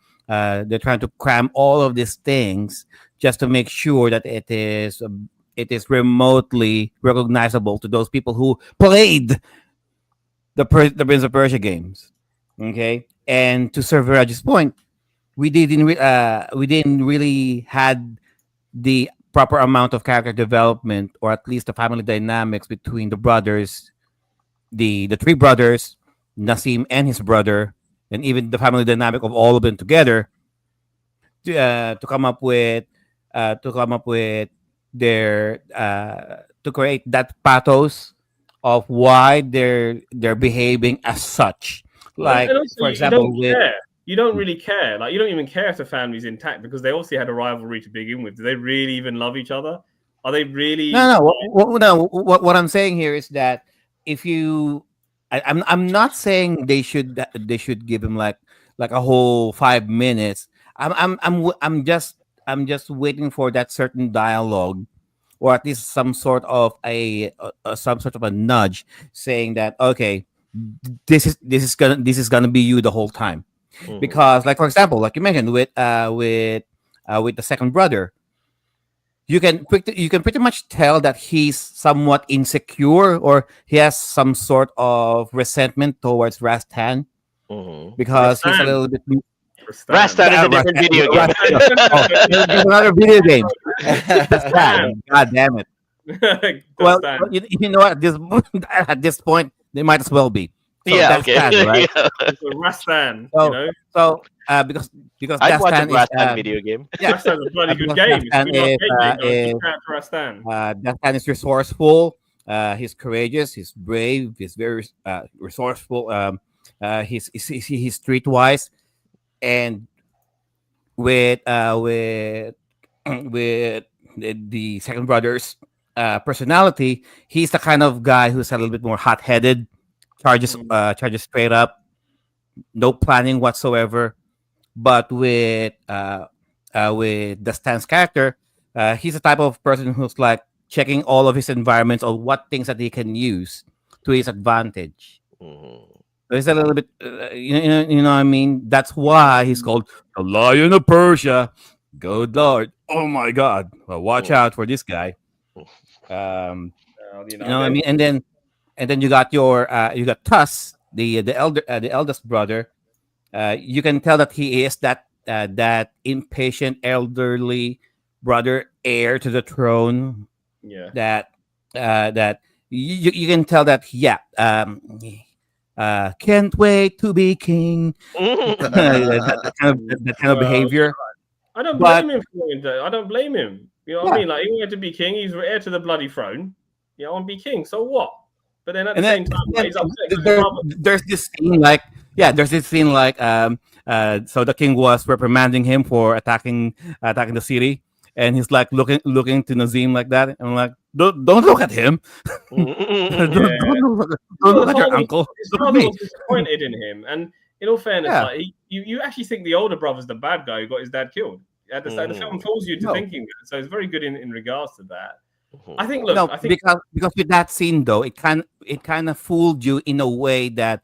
cram all of these things just to make sure that it is remotely recognizable to those people who played the Prince of Persia games. Okay, and to Sir Viraj's point, we didn't really had the proper amount of character development, or at least the family dynamics between the brothers, the three brothers, Nassim and his brother, and even the family dynamic of all of them together, to come up with their to create that pathos of why they're behaving as such. Like, for example, you don't really care. Like, you don't even care if the family's intact, because they obviously had a rivalry to begin with. Do they really even love each other? Are they really? No. What I'm saying here is that if you, I'm not saying they should give him like a whole 5 minutes. I'm just waiting for that certain dialogue, or at least some sort of a nudge saying that, okay, this is gonna be you the whole time. Because, like, for example, like you mentioned with the second brother, you can pretty much tell that he's somewhat insecure, or he has some sort of resentment towards Rastan, because he's a little bit Rastan is a different video game. There's another video game. Dastan. God damn it. Well, you know what? At this point, they might as well be. So Yeah, that's okay. Stan, right? Yeah. It's a Rastan, So, you know. So because I'd watch a Dastan is Rastan video game. yeah, Rastan's a bloody good because game. It's Dastan been is, arcade game, Rastan. Dastan is resourceful. He's courageous. He's brave. He's very resourceful. He's streetwise, and with with the second brother's personality, he's the kind of guy who's a little bit more hot-headed, charges straight up, no planning whatsoever. But with the Stan's character, he's the type of person who's like checking all of his environments or what things that he can use to his advantage. Mhm. So it's a little bit, you know what I mean? That's why he's called the Lion of Persia. Good Lord. Oh my God. Well, watch out for this guy. You know what I mean? And then you got you got Tuss, the eldest brother. You can tell that he is that impatient elderly brother, heir to the throne. Yeah. That you can tell that can't wait to be king. that kind of behavior. I don't blame him for wanting to. I don't blame him. You know what I mean? Like, he wanted to be king. He's heir to the bloody throne. You know, I want to be king. So what? But then at the same time, he's upset. There's this scene like so the king was reprimanding him for attacking the city, and he's like looking to Nazim like that, and I'm like, don't look at him. don't look at your uncle. His father was disappointed in him, and in all fairness, like you actually think the older brother's the bad guy who got his dad killed. At the start, the film fools you to thinking that, so it's very good in regards to that. I think. Look, I think because with that scene though, it kind of fooled you in a way that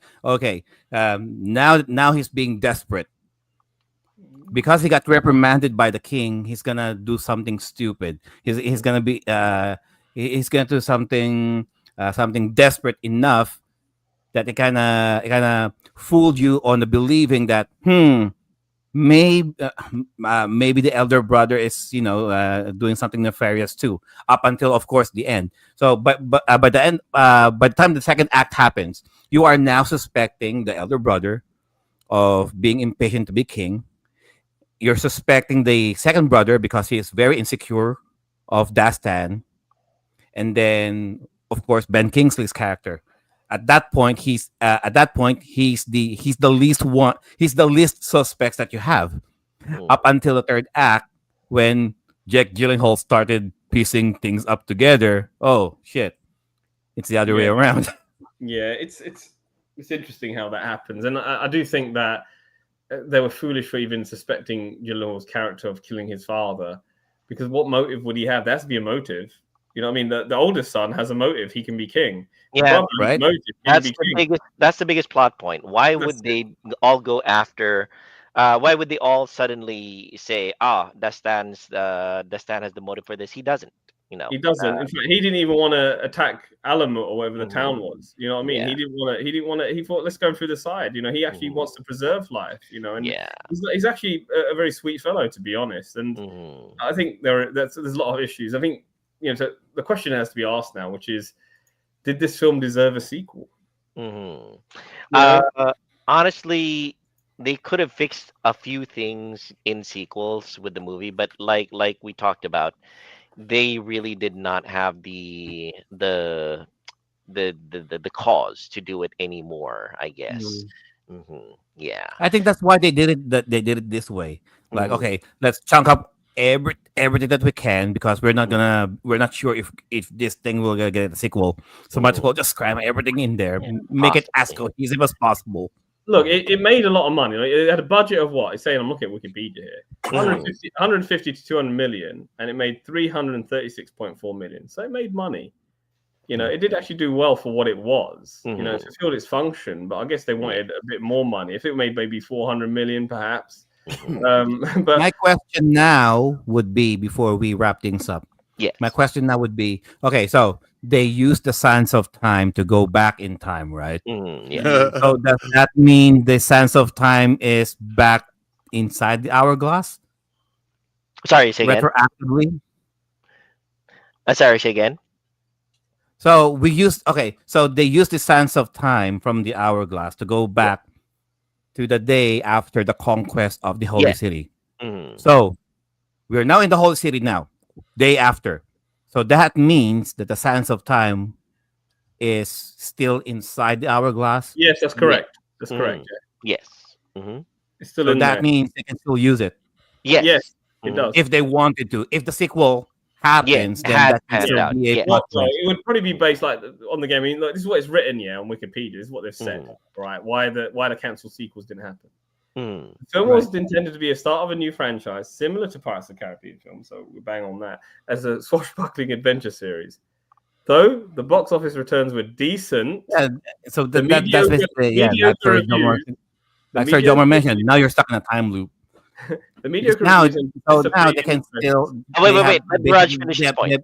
now he's being desperate because he got reprimanded by the king. He's gonna do something stupid. He's gonna do something desperate enough that it kind of fooled you on the believing that maybe the elder brother is doing something nefarious too, up until of course the end. So but by the end, by the time the second act happens, you are now suspecting the elder brother of being impatient to be king. You're suspecting the second brother because he is very insecure of Dastan, and then of course Ben Kingsley's character. At that point, he's the least suspects that you have, up until the third act when Jack Gyllenhaal started piecing things up together. Oh shit, it's the other way around. Yeah, it's interesting how that happens, and I do think that they were foolish for even suspecting Gyllenhaal's character of killing his father, because what motive would he have? There has to be a motive. You know what I mean? The oldest son has a motive. He can be king. Yeah, right. That's the biggest plot point. Why would they all go after? Why would they all suddenly say, Dastan has the motive for this? He doesn't. He doesn't. In fact, he didn't even want to attack Alamo or whatever the town was. You know what I mean? Yeah. He didn't want to. He thought, let's go through the side. He actually wants to preserve life. And he's actually a very sweet fellow, to be honest. And I think there's a lot of issues. I think so the question has to be asked now, which is, did this film deserve a sequel? Honestly, they could have fixed a few things in sequels with the movie, but like we talked about, they really did not have the cause to do it anymore, I guess. Yeah, I think that's why they did it. They did it this way. Like, okay, let's chunk up everything that we can, because we're not sure if this thing will get a sequel. So much we'll just cram everything in there, make it as cohesive as possible. Look, it made a lot of money. It had a budget of what? It's saying, I'm looking at Wikipedia here, 150 to 200 million, and it made 336.4 million. So it made money. It did actually do well for what it was. It fulfilled its function, but I guess they wanted a bit more money. If it made maybe 400 million, perhaps. But my question now would be, before we wrap things up, my question now would be, okay, so they used the Sands of Time to go back in time, right? So does that mean the Sands of Time is back inside the hourglass Sorry, say again. retroactively. Sorry, say again. So we used So they used the sands of time from the hourglass to go back to the day after the conquest of the holy Yeah. city. Mhm. So we're now in the holy city now, day after. So that means that the sands of time is still inside the hourglass. Yes, that's correct. That's correct. Mm. Yeah. Yes. Hmm. It's still So in that there. means they can still use it Yes. Yes, it Mhm. does. if they wanted to. If the sequel happens, then had that can panned still out, be a yeah. plot Well, twist. it would probably be based like on the game. I mean, like, this is what it's written, on Wikipedia. This is what they've said, right? Why the cancelled sequels didn't happen. Mm. The film Right. was intended to be a start of a new franchise, similar to Pirates of the Caribbean film, so we bang on that, as a swashbuckling adventure series. Though the box office returns were decent, Yeah, so the that's mediocre, basically mediocre that's where reviews. That's where Jomar mentioned. Now you're stuck in a time loop. The Because mediocre now, reviews and so now dissipating they can interest. still. Oh, wait, they wait, have- wait. Let they- Raj they- finish they- his point.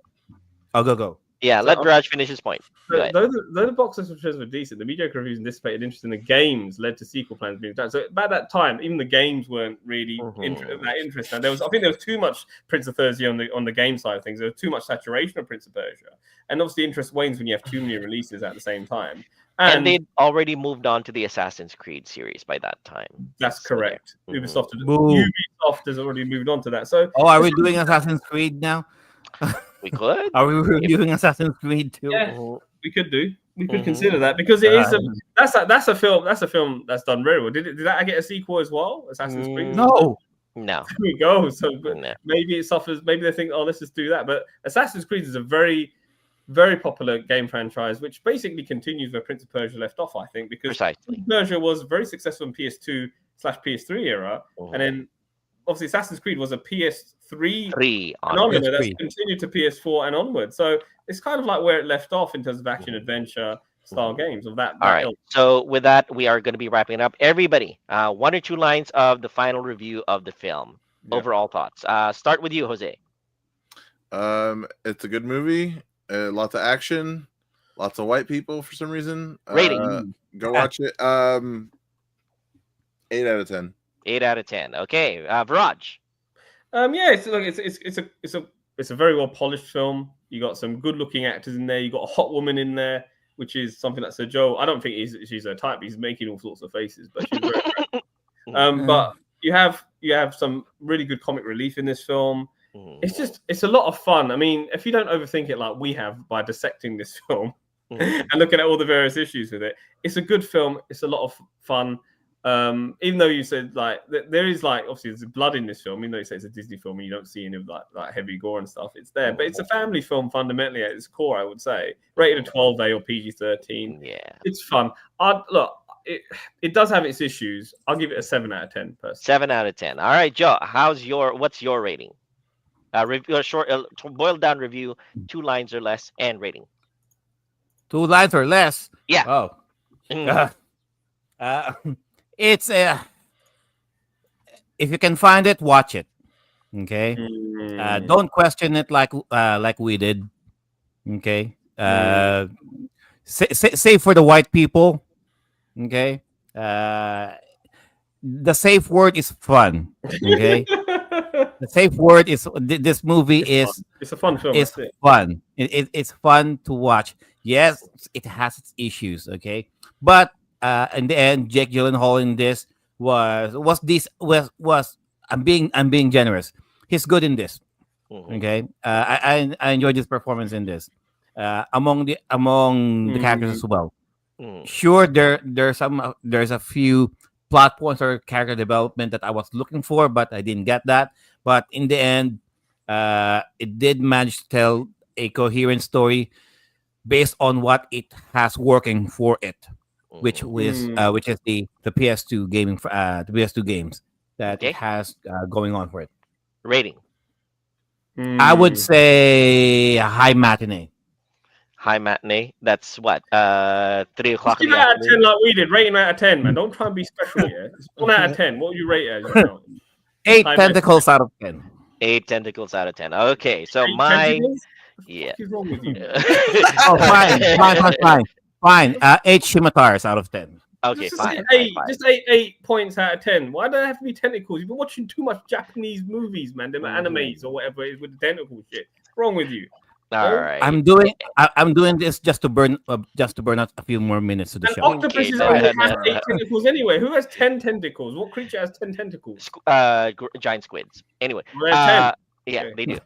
Oh, go. Yeah, So, let Raj finish his point. Go ahead. Though the box office returns were decent, the mediocre reviews and dissipated interest in the games led to sequel plans being done. So by that time, even the games weren't really that interesting. I think there was too much Prince of Persia on the game side of things. There was too much saturation of Prince of Persia, and obviously interest wanes when you have too many releases at the same time. And they'd already moved on to the Assassin's Creed series by that time. That's So, correct. yeah. Ubisoft has already moved on to that. So Oh, are we doing Assassin's Creed now? We could. Are we reviewing Assassin's Creed too? Yeah. Mhm. we could do. We could Mhm. consider that because it is that's a film that's done very well. Did that get a sequel as well? Assassin's Creed. No. No. There we go. So No. maybe it suffers. Maybe they think, oh, let's just do that. But Assassin's Creed is a very, very popular game franchise, which basically continues where Prince of Persia left off. I think because Precisely. Prince of Persia was very successful in PS2/PS3 era, and then obviously Assassin's Creed was a PS3 Three on. phenomenon that's PS3. continued to PS4 and onward. So it's kind of like where it left off in terms of action adventure style games of that. All right. ilk. So with that, we are going to be wrapping it up. Everybody, 1 or 2 lines of the final review of the film. Yeah. Overall thoughts. Start with you, Jose. It's a good movie. Lots of action. Lots of white people for some reason. Rating. Go watch it. 8 out of 10. 8 out of 10. Okay. Viraj. Yeah, it's a very well polished film. You got some good looking actors in there. You got a hot woman in there, which is something that Sir Joe. I don't think she's her type. He's making all sorts of faces, but she's very attractive. But you have some really good comic relief in this film. It's a lot of fun. I mean, if you don't overthink it like we have by dissecting this film and looking at all the various issues with it, it's a good film. It's a lot of fun. Even though you said like there is like obviously there's blood in this film, even though you say it's a Disney film and you don't see any of like heavy gore and stuff, it's there. But it's a family film fundamentally at its core, I would say. Rated a 12A or PG-13. Yeah. It's fun. It does have its issues. I'll give it a 7 out of 10 personally. 7 out of 10. All right, Joe. What's your rating? Review a short, boiled down review, 2 lines or less, and rating. 2 lines or less. Yeah. Oh. Mm. It's if you can find it, watch it. Okay. Don't question it like we did. Okay. Save for the white people. Okay. The safe word is fun. Okay. The safe word is this movie it's a fun film. It's that's it. fun. It's fun to watch. Yes, it has its issues. Okay, but in the end, Jake Gyllenhaal in this was I'm being generous. He's good in this. Okay, I enjoyed his performance in this. Among the characters as well. Sure, there's a few plot points or character development that I was looking for, but I didn't get that. But in the end, it did manage to tell a coherent story based on what it has working for it, which is the PS2 gaming the PS2 games that it has going on for it. Rating. I would say a high matinee. High matinee. That's what? 3 o'clock in 1 the out of 10 afternoon. like we did. Rating out of 10, man. Don't try and be special here. It's 1 out of 10. What would you rate it as? 8 High tentacles out of 10. 8 tentacles out of 10. Okay, so 8 my tentacles? yeah. What is wrong with you? Oh, fine. 8 scimitars out of 10. Okay, Just fine, say fine, fine. Just 8 points out of 10. Why do they have to be tentacles? You've been watching too much Japanese movies, man. Them animes or whatever it is with the tentacle shit. What's wrong with you? All right. I'm doing this just to burn out a few more minutes of the An show. octopus Okay, only no, has no, 8 no. tentacles anyway. Who has 10 tentacles? What creature has 10 tentacles? Giant squids. Anyway, We have 10. yeah, Okay. they do.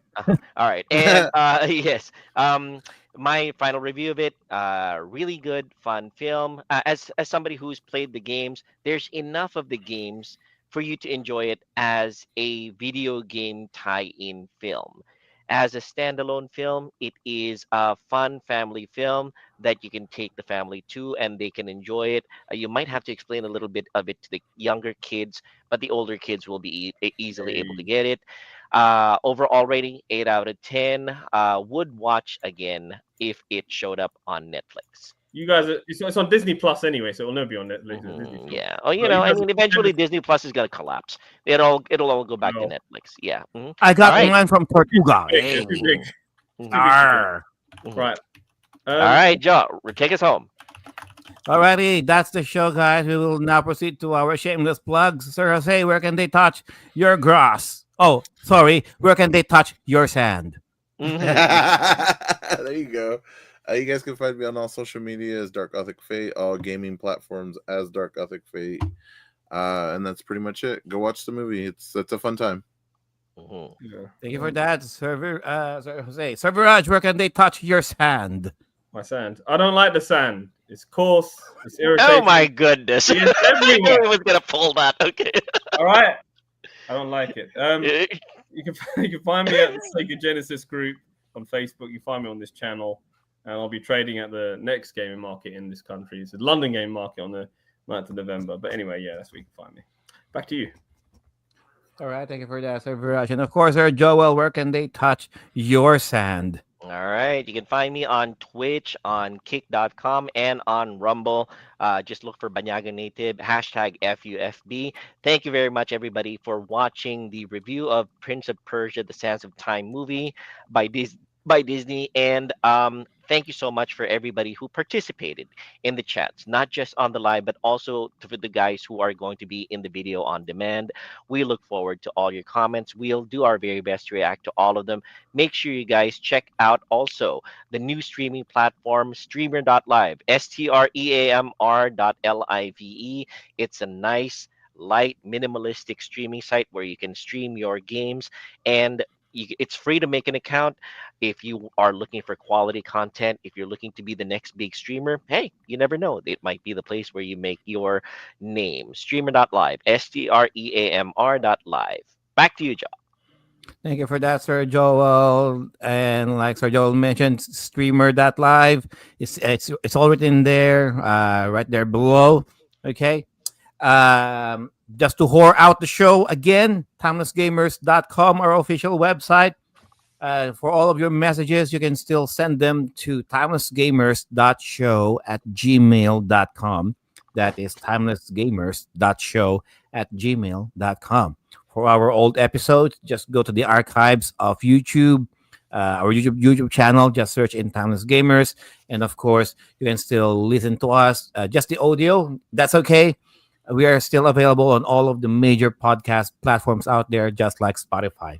All right, and yes, my final review of it. Really good, fun film. As somebody who's played the games, there's enough of the games for you to enjoy it as a video game tie-in film. As a standalone film, it is a fun family film that you can take the family to and they can enjoy it. You might have to explain a little bit of it to the younger kids, but the older kids will be easily able to get it. Overall rating 8 out of 10. Would watch again if it showed up on Netflix. You guys, it's on Disney Plus anyway, so it'll never be on Netflix. Disney Plus. Yeah. Oh, But you I guys mean, are- eventually Disney Plus is gonna collapse. It'll all go back to No. Netflix. Yeah. I got All right. mine from Tortuga. Big, Hey. it's too big. Mhm. Arr. Right. All right, Joe, take us home. Alrighty, that's the show, guys. We will now proceed to our shameless plugs. Sir Jose, where can they touch your grass? Oh, sorry, where can they touch your sand? Mhm. There you go. You guys can find me on all social media as Dark Gothic Fate, all gaming platforms as Dark Gothic Fate, and that's pretty much it. Go watch the movie. It's a fun time. Mhm. Yeah. Thank you for that, Sir Jose. Sir Viraj, where can they touch your sand? My sand. I don't like the sand. It's coarse. It's irritating. Oh my goodness! It's everywhere. I was gonna pull that. Okay. All right. I don't like it. You can find me at the Sega Genesis group on Facebook. You find me on this channel, and I'll be trading at the next gaming market in this country. It's the London Game Market on the 9th of November. But anyway, yeah, that's where you can find me. Back to you. All right, thank you for that, Sir Viraj. And of course, Sir Joel, where can they touch your sand? All right. You can find me on Twitch, on kick.com, and on Rumble. Just look for Banyaga Native, hashtag FUFB. Thank you very much, everybody, for watching the review of Prince of Persia, The Sands of Time movie by Disney. And thank you so much for everybody who participated in the chats, not just on the live, but also for the guys who are going to be in the video on demand. We look forward to all your comments. We'll do our very best to react to all of them. Make sure you guys check out also the new streaming platform, streamer.live, streamr.live. It's a nice, light, minimalistic streaming site where you can stream your games, and it's free to make an account. If you are looking for quality content, if you're looking to be the next big streamer, hey, you never know. It might be the place where you make your name. Streamer.live, streamr.live. Back to you, Joe. Thank you for that, Sir Joel. And like Sir Joel mentioned, streamer.live. It's all written there, right there below. Okay. Just to whore out the show again, timelessgamers.com, our official website. For all of your messages, you can still send them to timelessgamers.show at gmail.com. That is timelessgamers.show at gmail.com. For our old episodes, just go to the archives of YouTube, our YouTube channel. Just search in Timeless Gamers. And of course, you can still listen to us. Just the audio, that's okay. We are still available on all of the major podcast platforms out there, just like Spotify.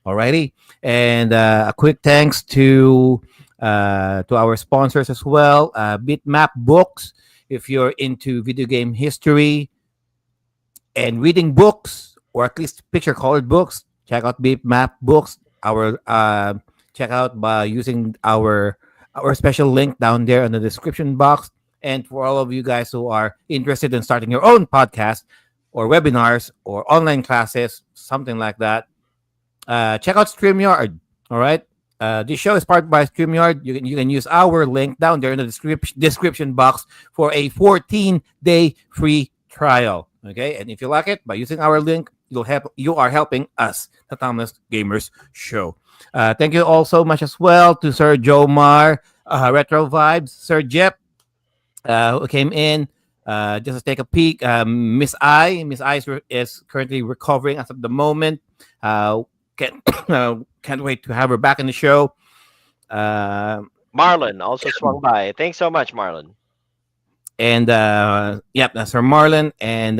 Alrighty, and a quick thanks to our sponsors as well. BitMap Books. If you're into video game history and reading books, or at least picture-colored books, check out BitMap Books. Check out by using our special link down there in the description box. And for all of you guys who are interested in starting your own podcast or webinars or online classes, something like that, check out Streamyard. All right. This show is powered by Streamyard. You can use our link down there in the description box for a 14-day free trial. Okay. And if you like it, by using our link, you are helping us, the Timeless Gamers Show. Thank you all so much as well to Sir Jomar, Retro Vibes, Sir Jep, who came in just to take a peek. Miss I is currently recovering as of the moment. Can't wait to have her back in the show. Marlon also swung by. Thanks so much, Marlon. and yep, that's from Marlon and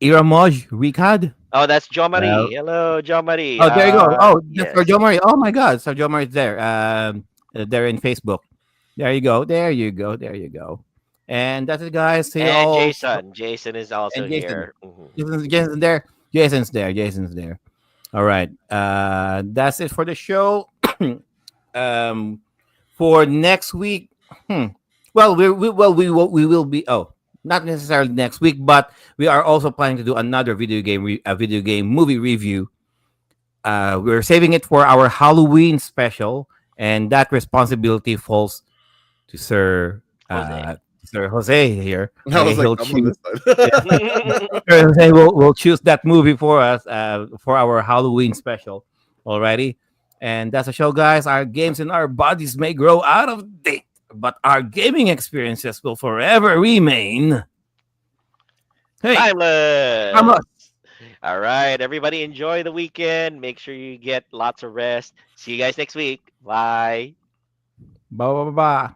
Iramoj Ricard. Oh, that's John Marie. Hello, John Marie. Oh, there you go. Oh, that's for Yes. Joe Murray. Oh my God, so Joe Murray is there. There in Facebook. There you go. There you go. There you go. And that's it, guys. See you And all. Jason. Jason is also And Jason. here. Mhm. Jason's there. Jason's there. Jason's there. All right. That's it for the show. For next week. Well, we will be. Oh, not necessarily next week, but we are also planning to do another a video game movie review. We're saving it for our Halloween special, and that responsibility falls to Jose. Sir Jose here. I was He'll like, I'm on choose. this side. Sir Jose will choose that movie for us for our Halloween special. Alrighty, and that's the show, guys. Our games and our bodies may grow out of date, but our gaming experiences will forever remain. Hey, Timeless. Timeless. All right, everybody, enjoy the weekend. Make sure you get lots of rest. See you guys next week. Bye. Bye bye bye.